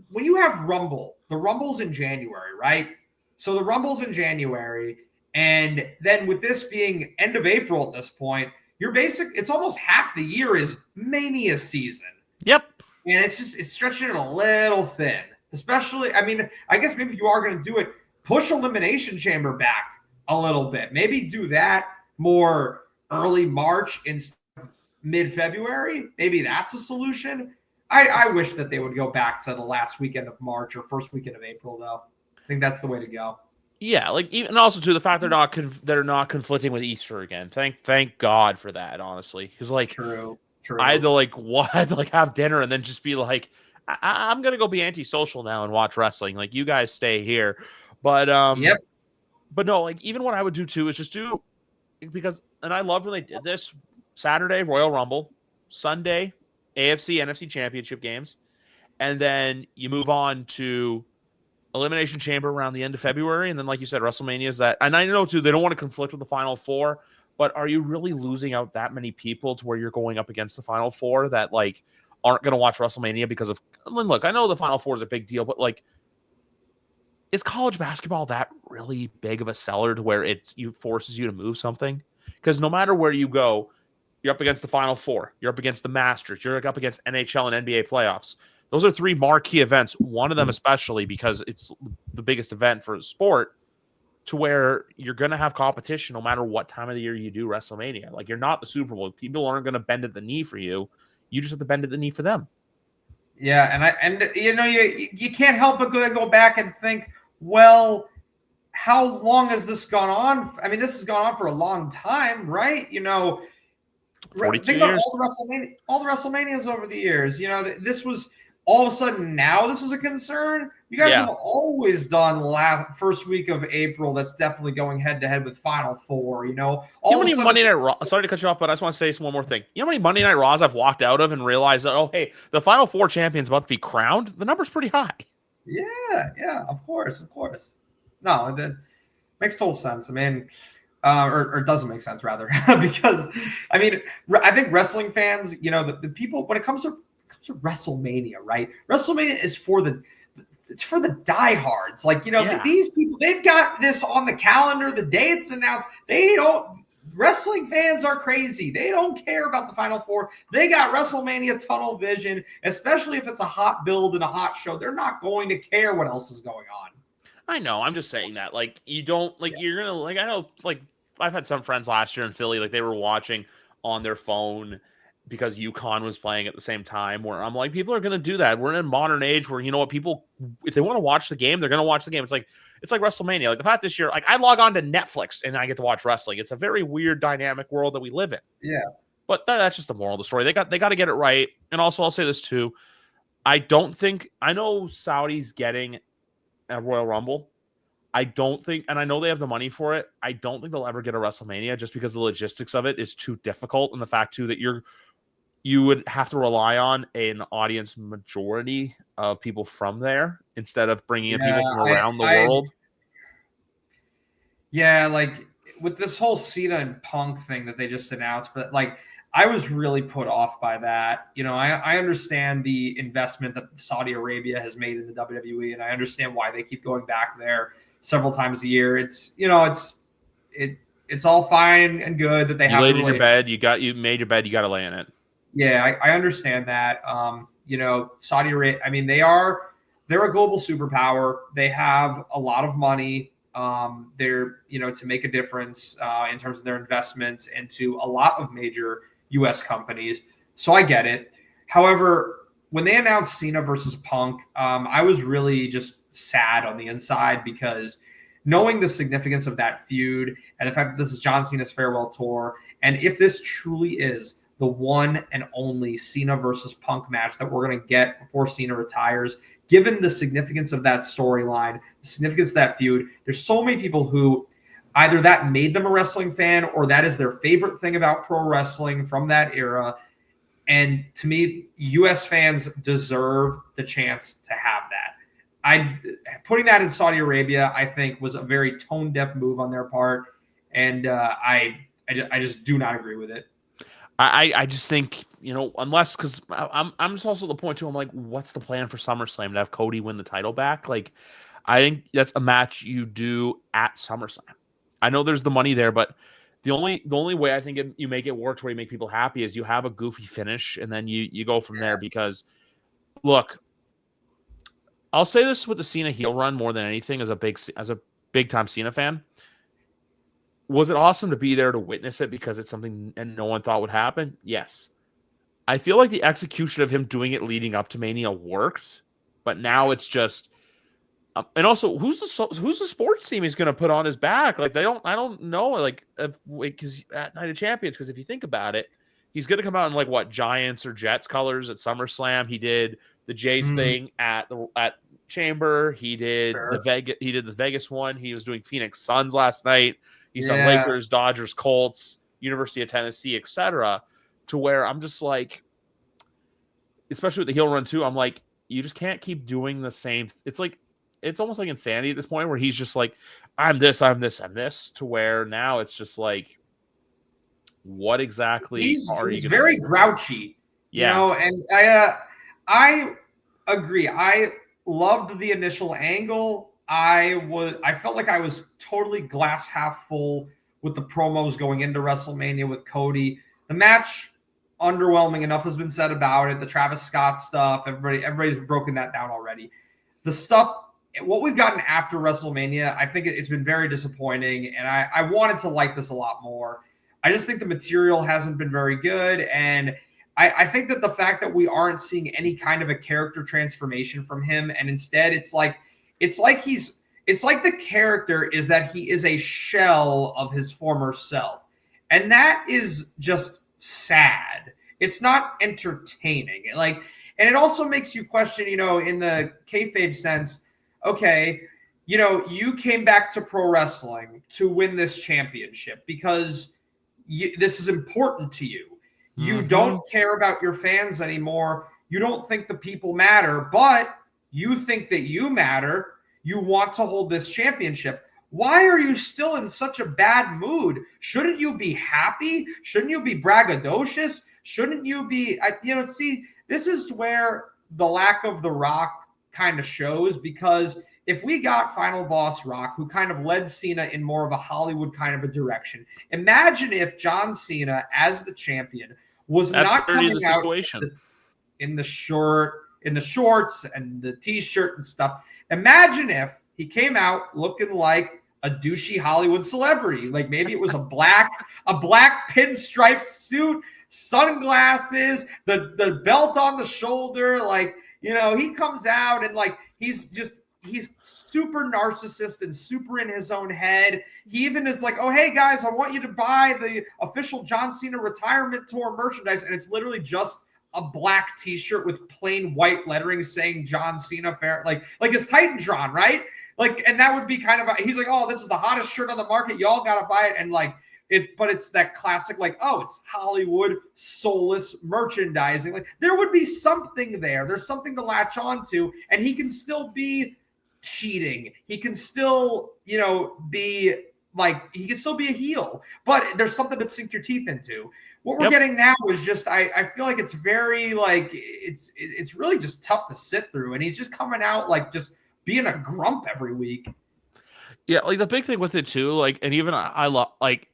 when you have the Rumble's in January, right? So the Rumble's in January. And then with this being end of April at this point, it's almost half the year is Mania season. Yep. And it's stretching it a little thin. Especially, I mean, I guess maybe you are going to do it, push Elimination Chamber back a little bit. Maybe do that more early March instead of mid-February. Maybe that's a solution. I wish that they would go back to the last weekend of March or first weekend of April, though. I think that's the way to go. Yeah, and also too, the fact they're not conflicting with Easter again. Thank God for that, honestly, because True. I had to have dinner and then just be like, I'm gonna go be antisocial now and watch wrestling. Like, you guys stay here, but Yep. But no, even what I would do too is just and I loved when they did this. Saturday Royal Rumble, Sunday AFC NFC Championship games, and then you move on to Elimination Chamber around the end of February, and then, like you said, WrestleMania is that. And I know too, they don't want to conflict with the Final Four, but are you really losing out that many people to where you're going up against the Final Four that aren't going to watch WrestleMania because of? Look, I know the Final Four is a big deal, but is college basketball that really big of a seller to where it forces you to move something? Because no matter where you go, you're up against the Final Four, you're up against the Masters, you're up against NHL and NBA playoffs. Those are three marquee events, one of them especially because it's the biggest event for the sport, to where you're going to have competition no matter what time of the year you do WrestleMania. You're not the Super Bowl. People aren't going to bend at the knee for you. You just have to bend at the knee for them. Yeah, you can't help but go back and think, well, how long has this gone on? I mean, this has gone on for a long time, right? 42 think about years. all the WrestleManias over the years. This was all of a sudden now this is a concern. You guys have always done first week of April. That's definitely going head to head with Final Four. How many Monday Night Raw? Sorry to cut you off, but I just want to say one more thing. You know how many Monday Night Raws I've walked out of and realized that, oh, hey, the Final Four champion's about to be crowned? The number's pretty high. Yeah, of course. No, that makes total sense. I mean, or doesn't make sense rather, because I mean, I think wrestling fans, the people, when it comes to WrestleMania, right? WrestleMania is for the diehards. These people, they've got this on the calendar the day it's announced. Wrestling fans are crazy. They don't care about the Final Four. They got WrestleMania tunnel vision, especially if it's a hot build and a hot show. They're not going to care what else is going on. I know. I'm just saying that. You don't, you're going to, I know, I've had some friends last year in Philly, they were watching on their phone because UConn was playing at the same time, where I'm like, people are going to do that. We're in a modern age where, you know what, people, if they want to watch the game, they're going to watch the game. It's like WrestleMania. Like the fact this year, like I log on to Netflix and I get to watch wrestling. It's a very weird dynamic world that we live in. Yeah. But that's just the moral of the story. They got to get it right. And also I'll say this too. I know Saudi's getting a Royal Rumble. I don't think, and I know they have the money for it, I don't think they'll ever get a WrestleMania just because the logistics of it is too difficult. And the fact too that you would have to rely on an audience majority of people from there instead of bringing in people from around the world. Yeah, like with this whole Cena and Punk thing that they just announced, but like I was really put off by that. You know, I understand the investment that Saudi Arabia has made in the WWE, and I understand why they keep going back there several times a year. It's, you know, it's all fine and good that they have. You laid in your bed, you made your bed, you got to lay in it. Yeah, I understand that. You know, Saudi Arabia, I mean, they're a global superpower. They have a lot of money. They're, you know, to make a difference in terms of their investments into a lot of major U.S. companies. So I get it. However, when they announced Cena versus Punk, I was really just sad on the inside because knowing the significance of that feud and the fact that this is John Cena's farewell tour, and if this truly is the one and only Cena versus Punk match that we're going to get before Cena retires, given the significance of that storyline, the significance of that feud, there's so many people who either that made them a wrestling fan or that is their favorite thing about pro wrestling from that era. And to me, U.S. fans deserve the chance to have that. Putting that in Saudi Arabia, I think, was a very tone-deaf move on their part, and I just do not agree with it. I just think, you know, unless, because I'm just also at the point too, I'm like, what's the plan for SummerSlam, to have Cody win the title back? Like, I think that's a match you do at SummerSlam. I know there's the money there, but the only way I think you make it work where you make people happy is you have a goofy finish and then you go from there. Because look, I'll say this with the Cena heel run more than anything as a big time Cena fan. Was it awesome to be there to witness it because it's something and no one thought would happen? Yes. I feel like the execution of him doing it leading up to Mania worked, but now it's just, and also who's the sports team he's going to put on his back? Like I don't know, like because at Night of Champions, because if you think about it, he's going to come out in like what, Giants or Jets colors at SummerSlam. He did the Jays thing at Chamber. He did the Vegas one. He was doing Phoenix Suns last night. He's done Lakers, Dodgers, Colts, University of Tennessee, etc. To where I'm just like, especially with the heel run too, I'm like, you just can't keep doing the same. It's like, it's almost like insanity at this point where he's just like, I'm this, I'm this, I'm this. To where now it's just like, what exactly are you? He's very grouchy, you know. And I agree. I loved the initial angle. I felt like I was totally glass half full with the promos going into WrestleMania with Cody. The match, underwhelming. Enough has been said about it. The Travis Scott stuff, everybody's broken that down already. The stuff, what we've gotten after WrestleMania, I think it's been very disappointing, and I wanted to like this a lot more. I just think the material hasn't been very good, and I think that the fact that we aren't seeing any kind of a character transformation from him, and instead it's like the character is that he is a shell of his former self. And that is just sad. It's not entertaining. And it also makes you question, you know, in the kayfabe sense, okay, you know, you came back to pro wrestling to win this championship because this is important to you. You don't care about your fans anymore. You don't think the people matter, but you think that you matter. You want to hold this championship. Why are you still in such a bad mood? Shouldn't you be happy? Shouldn't you be braggadocious? Shouldn't you be, you know, see, this is where the lack of The Rock kind of shows, because if we got Final Boss Rock, who kind of led Cena in more of a Hollywood kind of a direction, imagine if John Cena as the champion was not coming out in the shorts and the t-shirt and stuff. Imagine if he came out looking like a douchey Hollywood celebrity. Like maybe it was a black pinstriped suit, sunglasses, the belt on the shoulder. Like, he comes out and like he's super narcissist and super in his own head. He even is like, oh, hey guys, I want you to buy the official John Cena retirement tour merchandise. And it's literally just a black t-shirt with plain white lettering saying John Cena fair, like his Titantron, right? Like, and that would be kind of, he's like, oh, this is the hottest shirt on the market. Y'all got to buy it. And like but it's that classic, like, oh, it's Hollywood soulless merchandising. Like there would be something there. There's something to latch on to, and he can still be cheating. He can still, be like, he can still be a heel, but there's something to sink your teeth into. What we're getting now is just, I feel like it's very like, it's really just tough to sit through. And he's just coming out like just being a grump every week. Yeah. Like the big thing with it too, like, and even I love, like,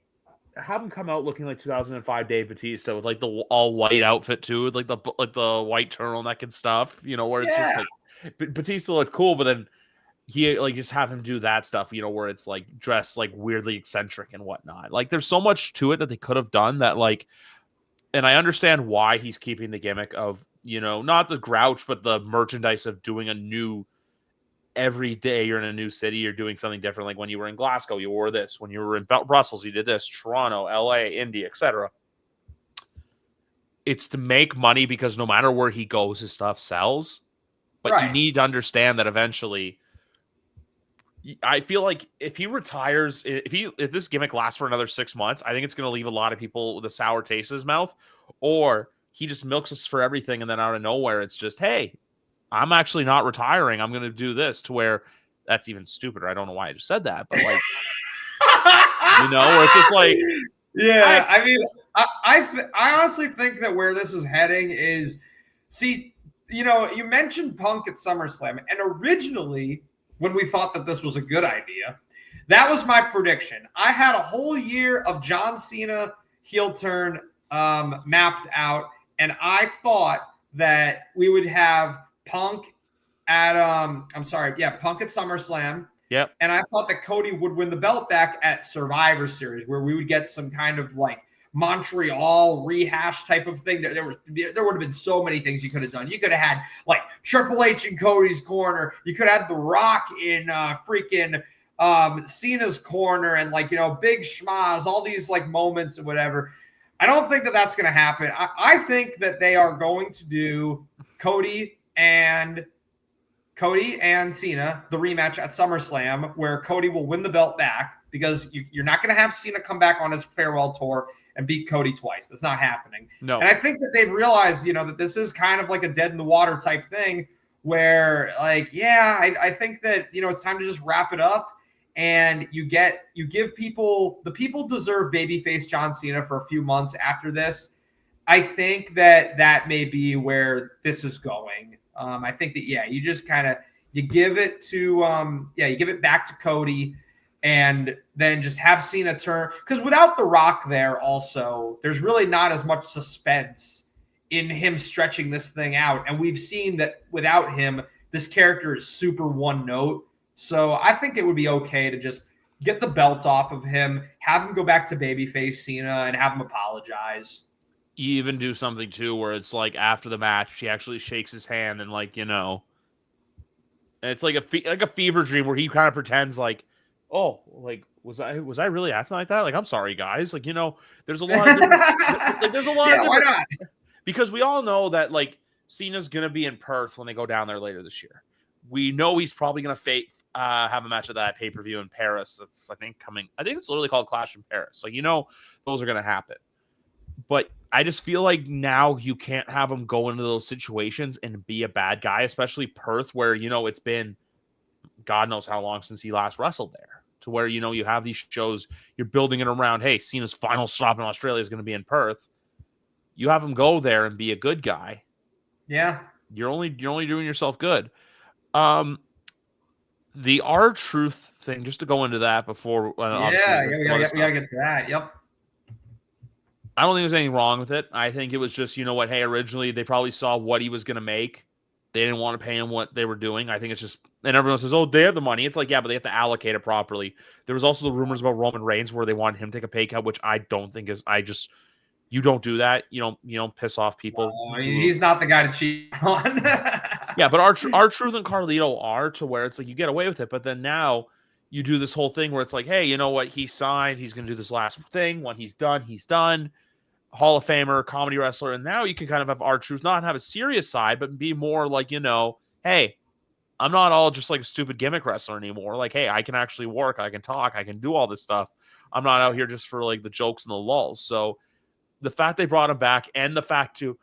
have him come out looking like 2005 Dave Bautista with like the all white outfit too, with like the white turtleneck and stuff, where it's just like Batista looked cool, but then he like just have him do that stuff, where it's like dressed like weirdly eccentric and whatnot. Like there's so much to it that they could have done that, like, and I understand why he's keeping the gimmick of, not the grouch, but the merchandise of doing a new, every day you're in a new city, you're doing something different. Like when you were in Glasgow, you wore this. When you were in Brussels, you did this. Toronto, LA, Indy, etc. It's to make money because no matter where he goes, his stuff sells. But you need to understand that eventually, I feel like if he retires, if this gimmick lasts for another 6 months, I think it's going to leave a lot of people with a sour taste in his mouth. Or he just milks us for everything, and then out of nowhere, it's just, hey, I'm actually not retiring. I'm going to do this, to where that's even stupider. I don't know why I just said that, but like, where it's just like, yeah. I mean, I honestly think that where this is heading is, see, you mentioned Punk at SummerSlam, and originally when we thought that this was a good idea, that was my prediction. I had a whole year of John Cena heel turn mapped out, and I thought that we would have Punk at Punk at SummerSlam. Yep. And I thought that Cody would win the belt back at Survivor Series, where we would get some kind of like Montreal rehash type of thing. There would have been so many things you could have done. You could have had like Triple H in Cody's corner. You could have had The Rock in freaking Cena's corner, and like, big schmaz, all these like moments and whatever. I don't think that that's going to happen. I think that they are going to do Cody and Cena, the rematch at SummerSlam, where Cody will win the belt back, because you're not going to have Cena come back on his farewell tour and beat Cody twice. That's not happening. No. And I think that they've realized, that this is kind of like a dead in the water type thing, where like, I think that, it's time to just wrap it up. And you give people, the people deserve babyface John Cena for a few months after this. I think that may be where this is going. I think that, you just kind of, you give it to, you give it back to Cody, and then just have Cena turn. Because without The Rock there also, there's really not as much suspense in him stretching this thing out. And we've seen that without him, this character is super one note. So I think it would be okay to just get the belt off of him, have him go back to babyface Cena, and have him apologize. You even do something too, where it's like after the match, he actually shakes his hand, and like, and it's like a fever dream where he kind of pretends like, oh, like was I really acting like that? Like, I'm sorry, guys. Like, there's a lot of different, there's a lot of different, why not? Because we all know that like Cena's gonna be in Perth when they go down there later this year. We know he's probably gonna have a match at that pay-per-view in Paris. That's I think it's literally called Clash in Paris. Like, those are gonna happen. But I just feel like now you can't have him go into those situations and be a bad guy, especially Perth, where, it's been God knows how long since he last wrestled there, to where, you have these shows, you're building it around, hey, Cena's final stop in Australia is going to be in Perth. You have him go there and be a good guy. Yeah. You're only doing yourself good. The R-Truth thing, just to go into that before. We gotta get to that. Yep. I don't think there's anything wrong with it. I think it was just, hey, originally they probably saw what he was going to make. They didn't want to pay him what they were doing. I think it's just, and everyone says, oh, they have the money. It's like, yeah, but they have to allocate it properly. There was also the rumors about Roman Reigns where they wanted him to take a pay cut, which I don't think is, You don't do that. You don't piss off people. Well, he's not the guy to cheat on. Yeah, but our Truth and Carlito are, to where it's like you get away with it, but then now you do this whole thing where it's like, hey, you know what? He signed. He's going to do this last thing. When he's done, he's done. Hall of Famer, comedy wrestler, and now you can kind of have our Truth not have a serious side, but be more like, hey, I'm not all just like a stupid gimmick wrestler anymore. Like, hey, I can actually work. I can talk. I can do all this stuff. I'm not out here just for like the jokes and the lulls. So the fact they brought him back, and the fact too,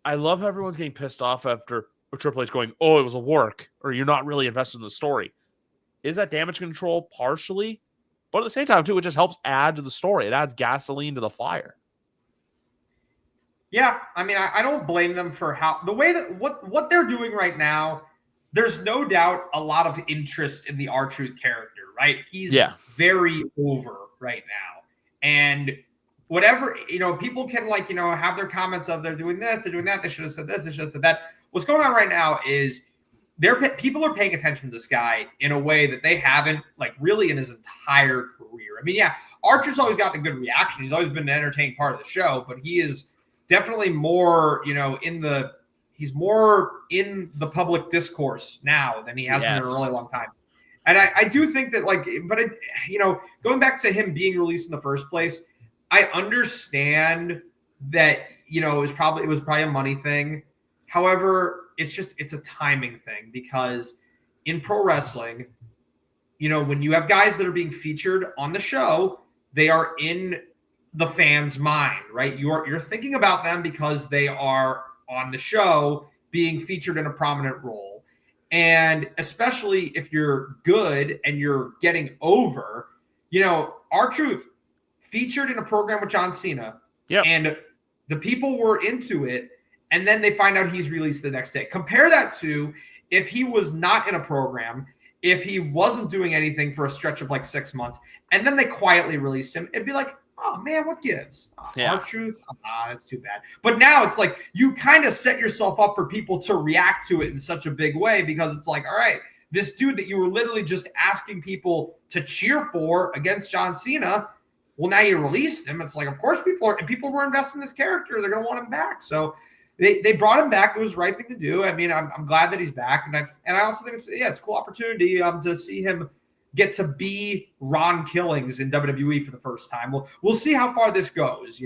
I love how everyone's getting pissed off after Triple H going, oh, it was a work, or you're not really invested in the story. Is that damage control? Partially. But at the same time, too, it just helps add to the story. It adds gasoline to the fire. Yeah, I mean, I don't blame them for the way that what they're doing right now. There's no doubt a lot of interest in the R-Truth character, right? He's very over right now. And whatever, people can have their comments of they're doing this, they're doing that, they should have said this, they should have said that. What's going on right now is people are paying attention to this guy in a way that they haven't really in his entire career. I mean, yeah, Archer's always gotten a good reaction. He's always been an entertaining part of the show, but he is definitely more, he's more in the public discourse now than he has been in a really long time. And I do think that going back to him being released in the first place, I understand that, it was probably a money thing. However, it's a timing thing, because in pro wrestling, when you have guys that are being featured on the show, they are in the fans' mind, right? You're thinking about them because they are on the show being featured in a prominent role. And especially if you're good and you're getting over, R-Truth featured in a program with John Cena. Yep. And the people were into it, and then they find out he's released the next day. Compare that to if he was not in a program, if he wasn't doing anything for a stretch of 6 months, and then they quietly released him, it'd be like, oh man, what gives? R-Truth? That's too bad. But now it's like you kind of set yourself up for people to react to it in such a big way, because it's like, all right, this dude that you were literally just asking people to cheer for against John Cena, well, now you released him. It's like, of course, people were invested in this character. They're going to want him back. So they brought him back. It was the right thing to do. I mean, I'm glad that he's back. And I also think it's a cool opportunity to see him get to be Ron Killings in WWE for the first time. We'll see how far this goes.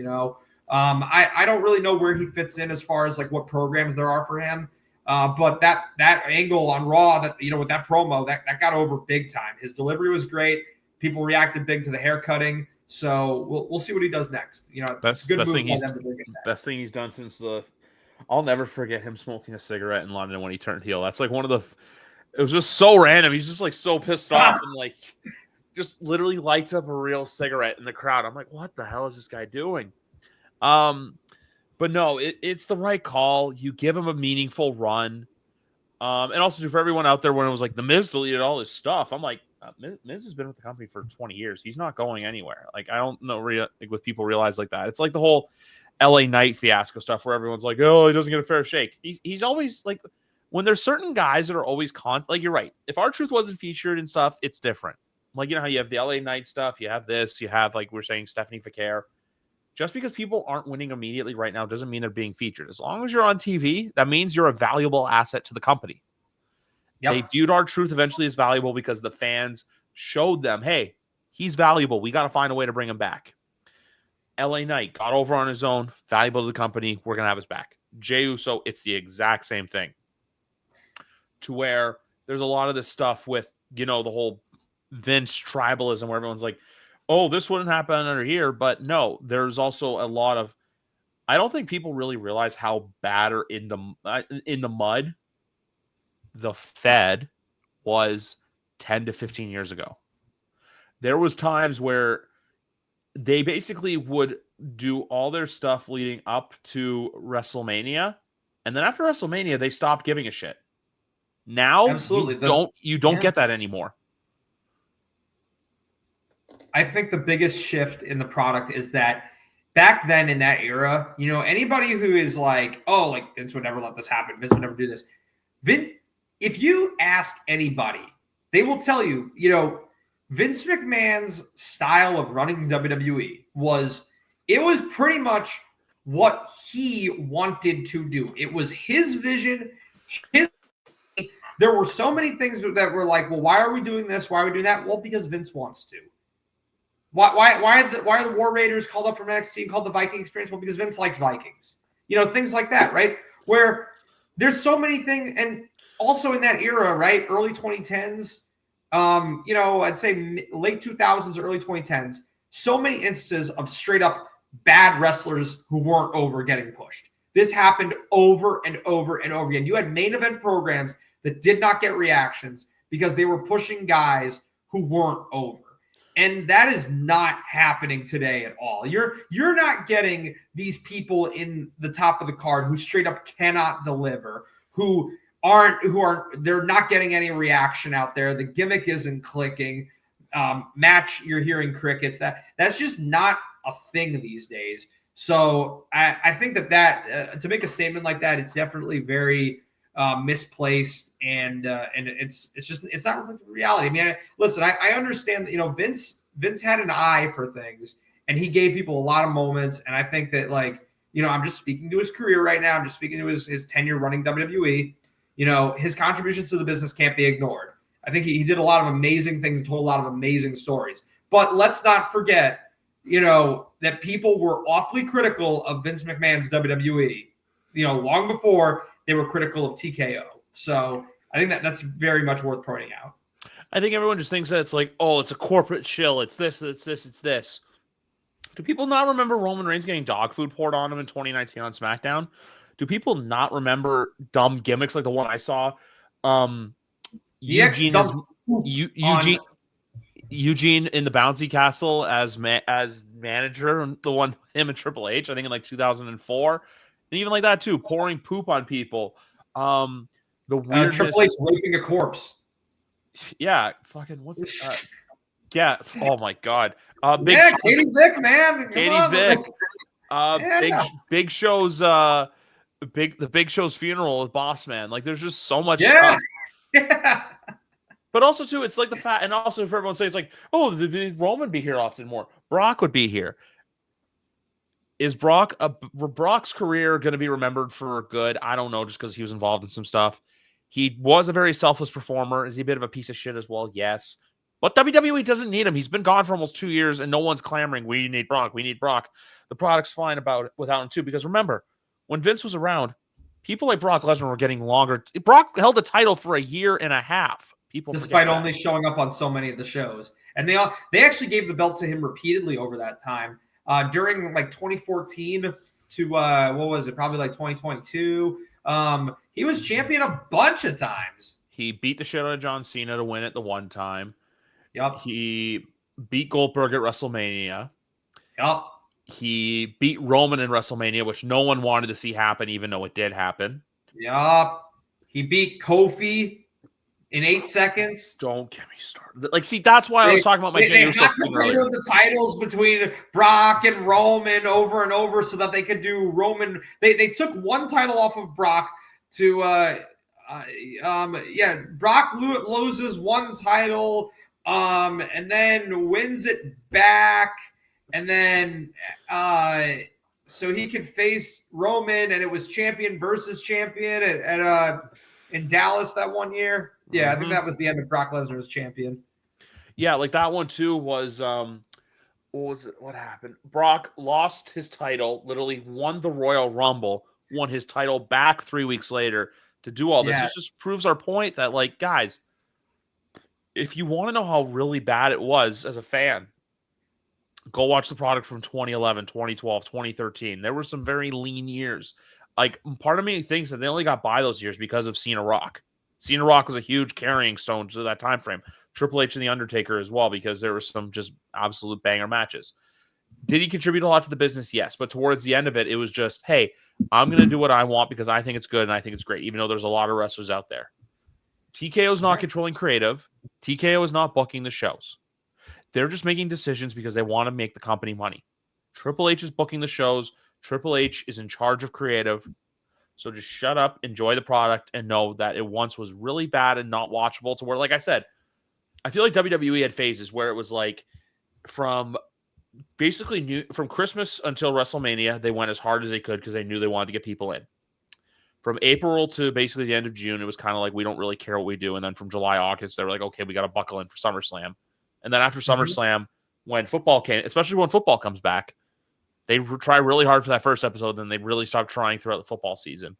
I don't really know where he fits in as far as what programs there are for him. But that angle on Raw, that with that promo, that got over big time. His delivery was great. People reacted big to the hair cutting. So we'll see what he does next. Best thing he's done since the. I'll never forget him smoking a cigarette in London when he turned heel. That's one of the. It was just so random. He's just so pissed off and just literally lights up a real cigarette in the crowd. I'm like, what the hell is this guy doing? But no, it's the right call. You give him a meaningful run. And also for everyone out there, when it was the Miz deleted all his stuff, I'm like, Miz has been with the company for 20 years. He's not going anywhere. I don't know with people realize that. It's the whole LA Knight fiasco stuff where everyone's like, oh, he doesn't get a fair shake. He's always when there's certain guys that are always you're right. If R-Truth wasn't featured and stuff, it's different. How you have the LA Knight stuff, you have this, you have we're saying Stephanie Faker. Just because people aren't winning immediately right now doesn't mean they're being featured. As long as you're on TV, that means you're a valuable asset to the company. Yep. They viewed R-Truth eventually as valuable because the fans showed them, hey, he's valuable. We got to find a way to bring him back. LA Knight got over on his own, valuable to the company. We're going to have his back. Jey Uso, it's the exact same thing. To where there's a lot of this stuff with, the whole Vince tribalism where everyone's like, oh, this wouldn't happen under here. But no, there's also a lot of, I don't think people really realize how bad or in the mud the Fed was 10 to 15 years ago. There was times where they basically would do all their stuff leading up to WrestleMania. And then after WrestleMania, they stopped giving a shit. Now, absolutely, you don't get that anymore. I think the biggest shift in the product is that back then in that era, anybody who is Vince would never let this happen. Vince would never do this. If you ask anybody, they will tell you, Vince McMahon's style of running WWE was pretty much what he wanted to do. It was his vision. There were so many things that were like, well, why are we doing this? Why are we doing that? Well, because Vince wants to. Why are the War Raiders called up from NXT and called the Viking Experience? Well, because Vince likes Vikings. Things like that, right? Where there's so many things, and also in that era, right? Early 2010s, I'd say late 2000s, early 2010s, so many instances of straight up bad wrestlers who weren't over getting pushed. This happened over and over and over again. You had main event programs that did not get reactions because they were pushing guys who weren't over. And that is not happening today at all. You're not getting these people in the top of the card who straight up cannot deliver, they're not getting any reaction out there. The gimmick isn't clicking. Match, you're hearing crickets. That's just not a thing these days. So I think that to make a statement like that, it's definitely very misplaced, and it's not reflecting reality. I mean, listen, I understand that Vince had an eye for things, and he gave people a lot of moments. And I think that I'm just speaking to his career right now. I'm just speaking to his tenure running WWE. His contributions to the business can't be ignored. I think he did a lot of amazing things and told a lot of amazing stories. But let's not forget, that people were awfully critical of Vince McMahon's WWE. Long before they were critical of TKO. So I think that's very much worth pointing out. I think everyone just thinks that it's like, oh, it's a corporate shill. It's this, it's this, it's this. Do people not remember Roman Reigns getting dog food poured on him in 2019 on SmackDown? Do people not remember dumb gimmicks like the one I saw? Eugene in the bouncy castle as manager, the one with him and Triple H, I think in 2004. And even like that too, pouring poop on people. The weirdness. Triple H raping a corpse. Yeah, fucking what's yeah. Oh my god. Katie Vick, man. Katie Vick. Big Show's the Big Show's funeral with Boss Man. There's just so much stuff. Yeah. But also too, it's like the fact, and also if everyone say it's like, oh, the Roman be here often more. Brock would be here. Is Brock's career going to be remembered for good? I don't know, just because he was involved in some stuff. He was a very selfless performer. Is he a bit of a piece of shit as well? Yes. But WWE doesn't need him. He's been gone for almost 2 years, and no one's clamoring, we need Brock, we need Brock. The product's fine without him too, because remember, when Vince was around, people like Brock Lesnar were getting longer. Brock held the title for a year and a half. Despite only showing up on so many of the shows. And they actually gave the belt to him repeatedly over that time. During 2014 to what was it? Probably 2022. He was champion a bunch of times. He beat the shit out of John Cena to win it the one time. Yep. He beat Goldberg at WrestleMania. Yep. He beat Roman in WrestleMania, which no one wanted to see happen, even though it did happen. Yep. He beat Kofi in 8 seconds. Don't get me started. See, that's why I was talking about my They the titles between Brock and Roman over and over so that they could do Roman. They took one title off of Brock to Brock loses one title and then wins it back, and then so he could face Roman, and it was champion versus champion at in Dallas that one year. Yeah, I think that was the end of Brock Lesnar as champion. Yeah, that one too was what was it? What happened? Brock lost his title, literally won the Royal Rumble, won his title back 3 weeks later to do all this. Yeah. This just proves our point that guys, if you want to know how really bad it was as a fan, go watch the product from 2011, 2012, 2013. There were some very lean years. Part of me thinks that they only got by those years because of Cena Rock. Cena Rock was a huge carrying stone to that time frame. Triple H and The Undertaker as well, because there were some just absolute banger matches. Did he contribute a lot to the business? Yes. But towards the end of it, it was just, hey, I'm going to do what I want because I think it's good and I think it's great, even though there's a lot of wrestlers out there. TKO is not controlling creative. TKO is not booking the shows. They're just making decisions because they want to make the company money. Triple H is booking the shows. Triple H is in charge of creative. So just shut up, enjoy the product, and know that it once was really bad and not watchable to where, like I said, I feel like WWE had phases where it was from basically knew from Christmas until WrestleMania, they went as hard as they could because they knew they wanted to get people in. From April to basically the end of June, it was kind of like, we don't really care what we do. And then from July, August, they were like, okay, we got to buckle in for SummerSlam. And then after SummerSlam, when football came, especially when football comes back, they try really hard for that first episode. Then they really stop trying throughout the football season.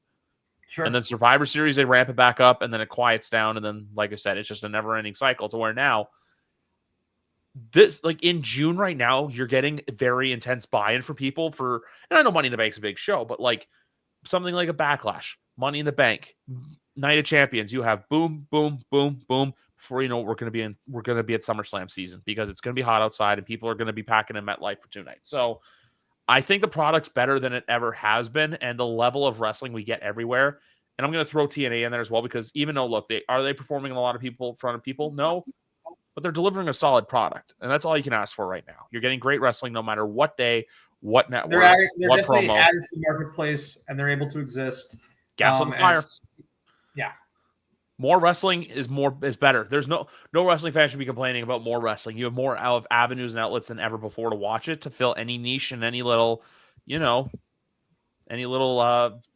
Sure. And then Survivor Series, they ramp it back up, and then it quiets down. And then, like I said, it's just a never-ending cycle to where now, this, like in June right now, you're getting very intense buy-in for people for, and I know Money in the Bank's a big show, but like something like a Backlash, Money in the Bank, Night of Champions, you have boom, boom, boom, boom. Before you know it, we're gonna be at SummerSlam season because it's gonna be hot outside and people are gonna be packing in MetLife for 2 nights. So I think the product's better than it ever has been, and the level of wrestling we get everywhere. And I'm gonna throw TNA in there as well because even though look, are they performing in a lot of people in front of people? No, but they're delivering a solid product, and that's all you can ask for right now. You're getting great wrestling no matter what day, what network, they're what definitely promo. added to the marketplace, and they're able to exist. Gas on the fire. Yeah. More wrestling is better. There's no wrestling fan should be complaining about more wrestling. You have more avenues and outlets than ever before to watch it, to fill any niche and any little,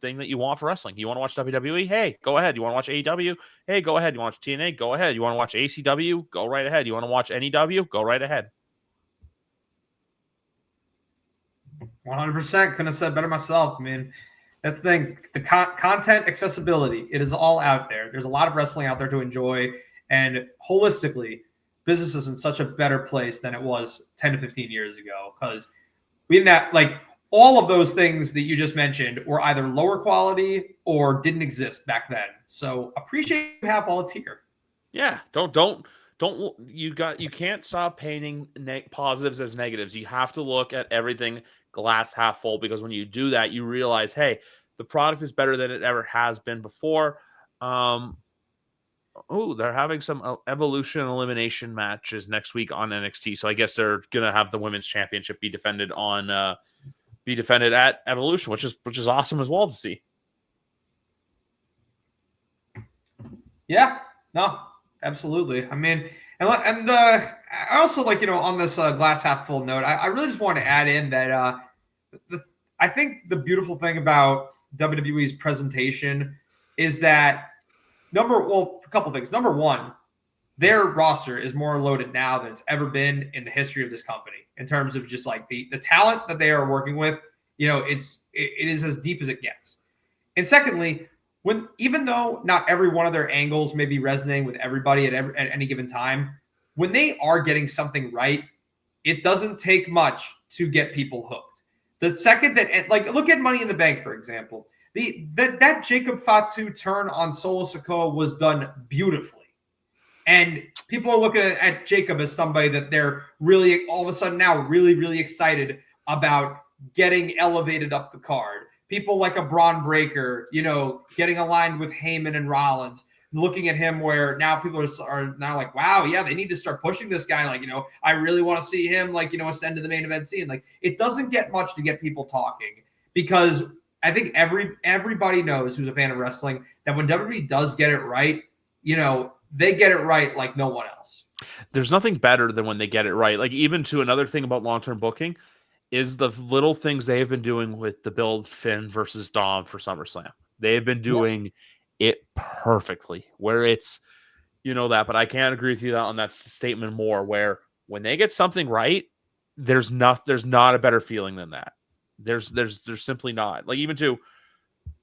thing that you want for wrestling. You want to watch WWE? Hey, go ahead. You want to watch AEW? Hey, go ahead. You want to watch TNA? Go ahead. You want to watch ACW? Go right ahead. You want to watch NEW? Go right ahead. 100%. Couldn't have said better myself. I mean, that's the thing. The content accessibility, it is all out there. There's a lot of wrestling out there to enjoy. And holistically, business is in such a better place than it was 10 to 15 years ago. Because we didn't have, like, all of those things that you just mentioned were either lower quality or didn't exist back then. So appreciate you have all it's here. Yeah. You can't stop painting positives as negatives. You have to look at everything glass half full, because when you do that, you realize, hey, the product is better than it ever has been before. They're having some Evolution elimination matches next week on NXT. So I guess they're gonna have the women's championship be defended at Evolution, which is awesome as well to see. Yeah, no, absolutely. I mean, and I also, like, on this glass half full note, I really just want to add in that I think the beautiful thing about WWE's presentation is that a couple things. Number one, their roster is more loaded now than it's ever been in the history of this company in terms of just like the talent that they are working with. It is as deep as it gets. And secondly, even though not every one of their angles may be resonating with everybody at any given time, when they are getting something right, it doesn't take much to get people hooked. The second that, like, look at Money in the Bank, for example. That Jacob Fatu turn on Solo Sikoa was done beautifully. And people are looking at Jacob as somebody that they're really, all of a sudden now, really, really excited about getting elevated up the card. People like a Braun Breaker, getting aligned with Heyman and Rollins, looking at him where now people are now like, wow, yeah, they need to start pushing this guy. Like, I really want to see him, like, ascend to the main event scene. Like, it doesn't get much to get people talking, because I think everybody knows who's a fan of wrestling that when WWE does get it right, they get it right like no one else. There's nothing better than when they get it right. Like, even to another thing about long-term booking is the little things they have been doing with the build Finn versus Dom for SummerSlam. They have been doing it perfectly, where it's, but I can't agree with you on that statement more, where when they get something right, there's not a better feeling than that. There's simply not. Like, even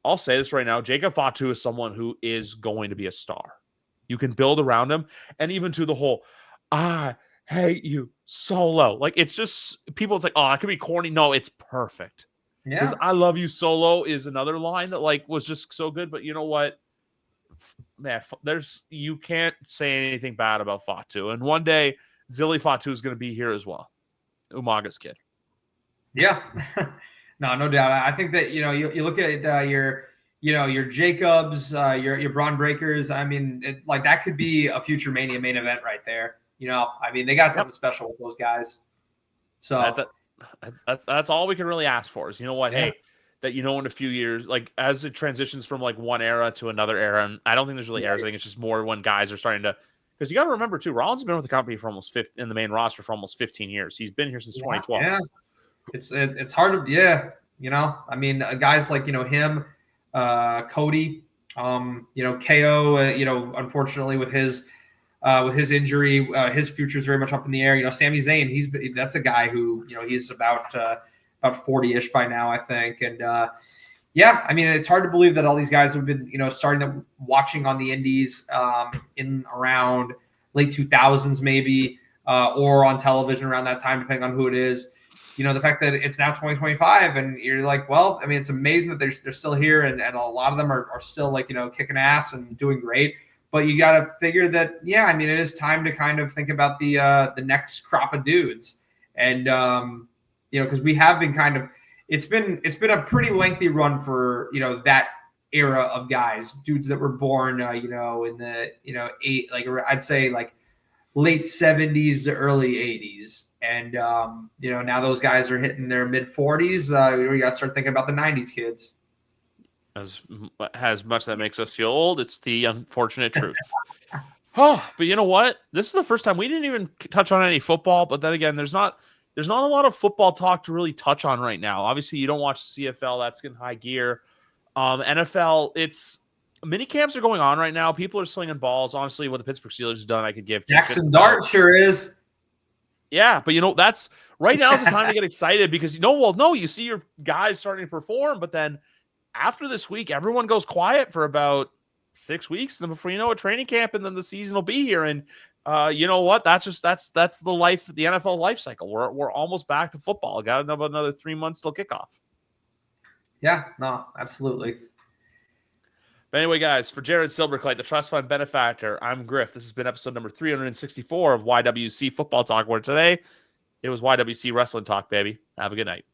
I'll say this right now, Jacob Fatu is someone who is going to be a star. You can build around him, and even to the whole, I hate you, Solo. Like, it's just, people, it's like, oh, it could be corny. No, it's perfect. Yeah. Because I love you, Solo is another line that, like, was just so good. But you know what? Man, you can't say anything bad about Fatu. And one day, Zilly Fatu is going to be here as well. Umaga's kid. Yeah. No doubt. I think that, you look at your Jacobs, your Braun Breakers. I mean, like, that could be a future Mania main event right there. I mean, they got something special with those guys. So that's all we can really ask for is, hey, that, in a few years, like, as it transitions from like one era to another era, and I don't think there's really eras. I think it's just more when guys are starting to Because you got to remember too, Rollins has been with the company for almost in the main roster for almost 15 years. He's been here since 2012. Yeah, it's hard to I mean, guys like him, Cody, KO, unfortunately with his injury, his future is very much up in the air. Sami Zayn, that's a guy who he's about 40-ish by now, I think, and yeah, I mean, it's hard to believe that all these guys have been starting watching on the indies in around late 2000s maybe, or on television around that time, depending on who it is. The fact that it's now 2025 and you're like, well, I mean, it's amazing that they're still here and a lot of them are still kicking ass and doing great. But you got to figure that, yeah, I mean, it is time to kind of think about the next crop of dudes. And, because we have been kind of, it's been a pretty lengthy run for, that era of guys, dudes that were born, in the, I'd say like late 70s to early 80s. And, now those guys are hitting their mid 40s. We got to start thinking about the 90s kids. As much that makes us feel old, it's the unfortunate truth. Oh, but you know what? This is the first time we didn't even touch on any football. But then again, there's not a lot of football talk to really touch on right now. Obviously, you don't watch CFL; that's in high gear. NFL, it's mini camps are going on right now. People are slinging balls. Honestly, what the Pittsburgh Steelers have done, I could give Jackson Dart sure is. Yeah, but that's right now is the time to get excited because you see your guys starting to perform, but then after this week, everyone goes quiet for about 6 weeks, and then before you know it, training camp, and then the season will be here. And you know what? That's the life, the NFL life cycle. We're almost back to football. Got another 3 months till kickoff. Yeah, no, absolutely. But anyway, guys, for Jared Silberkleit, the Trust Fund benefactor, I'm Griff. This has been episode number 364 of YWC Football Talk, where today it was YWC Wrestling Talk, baby. Have a good night.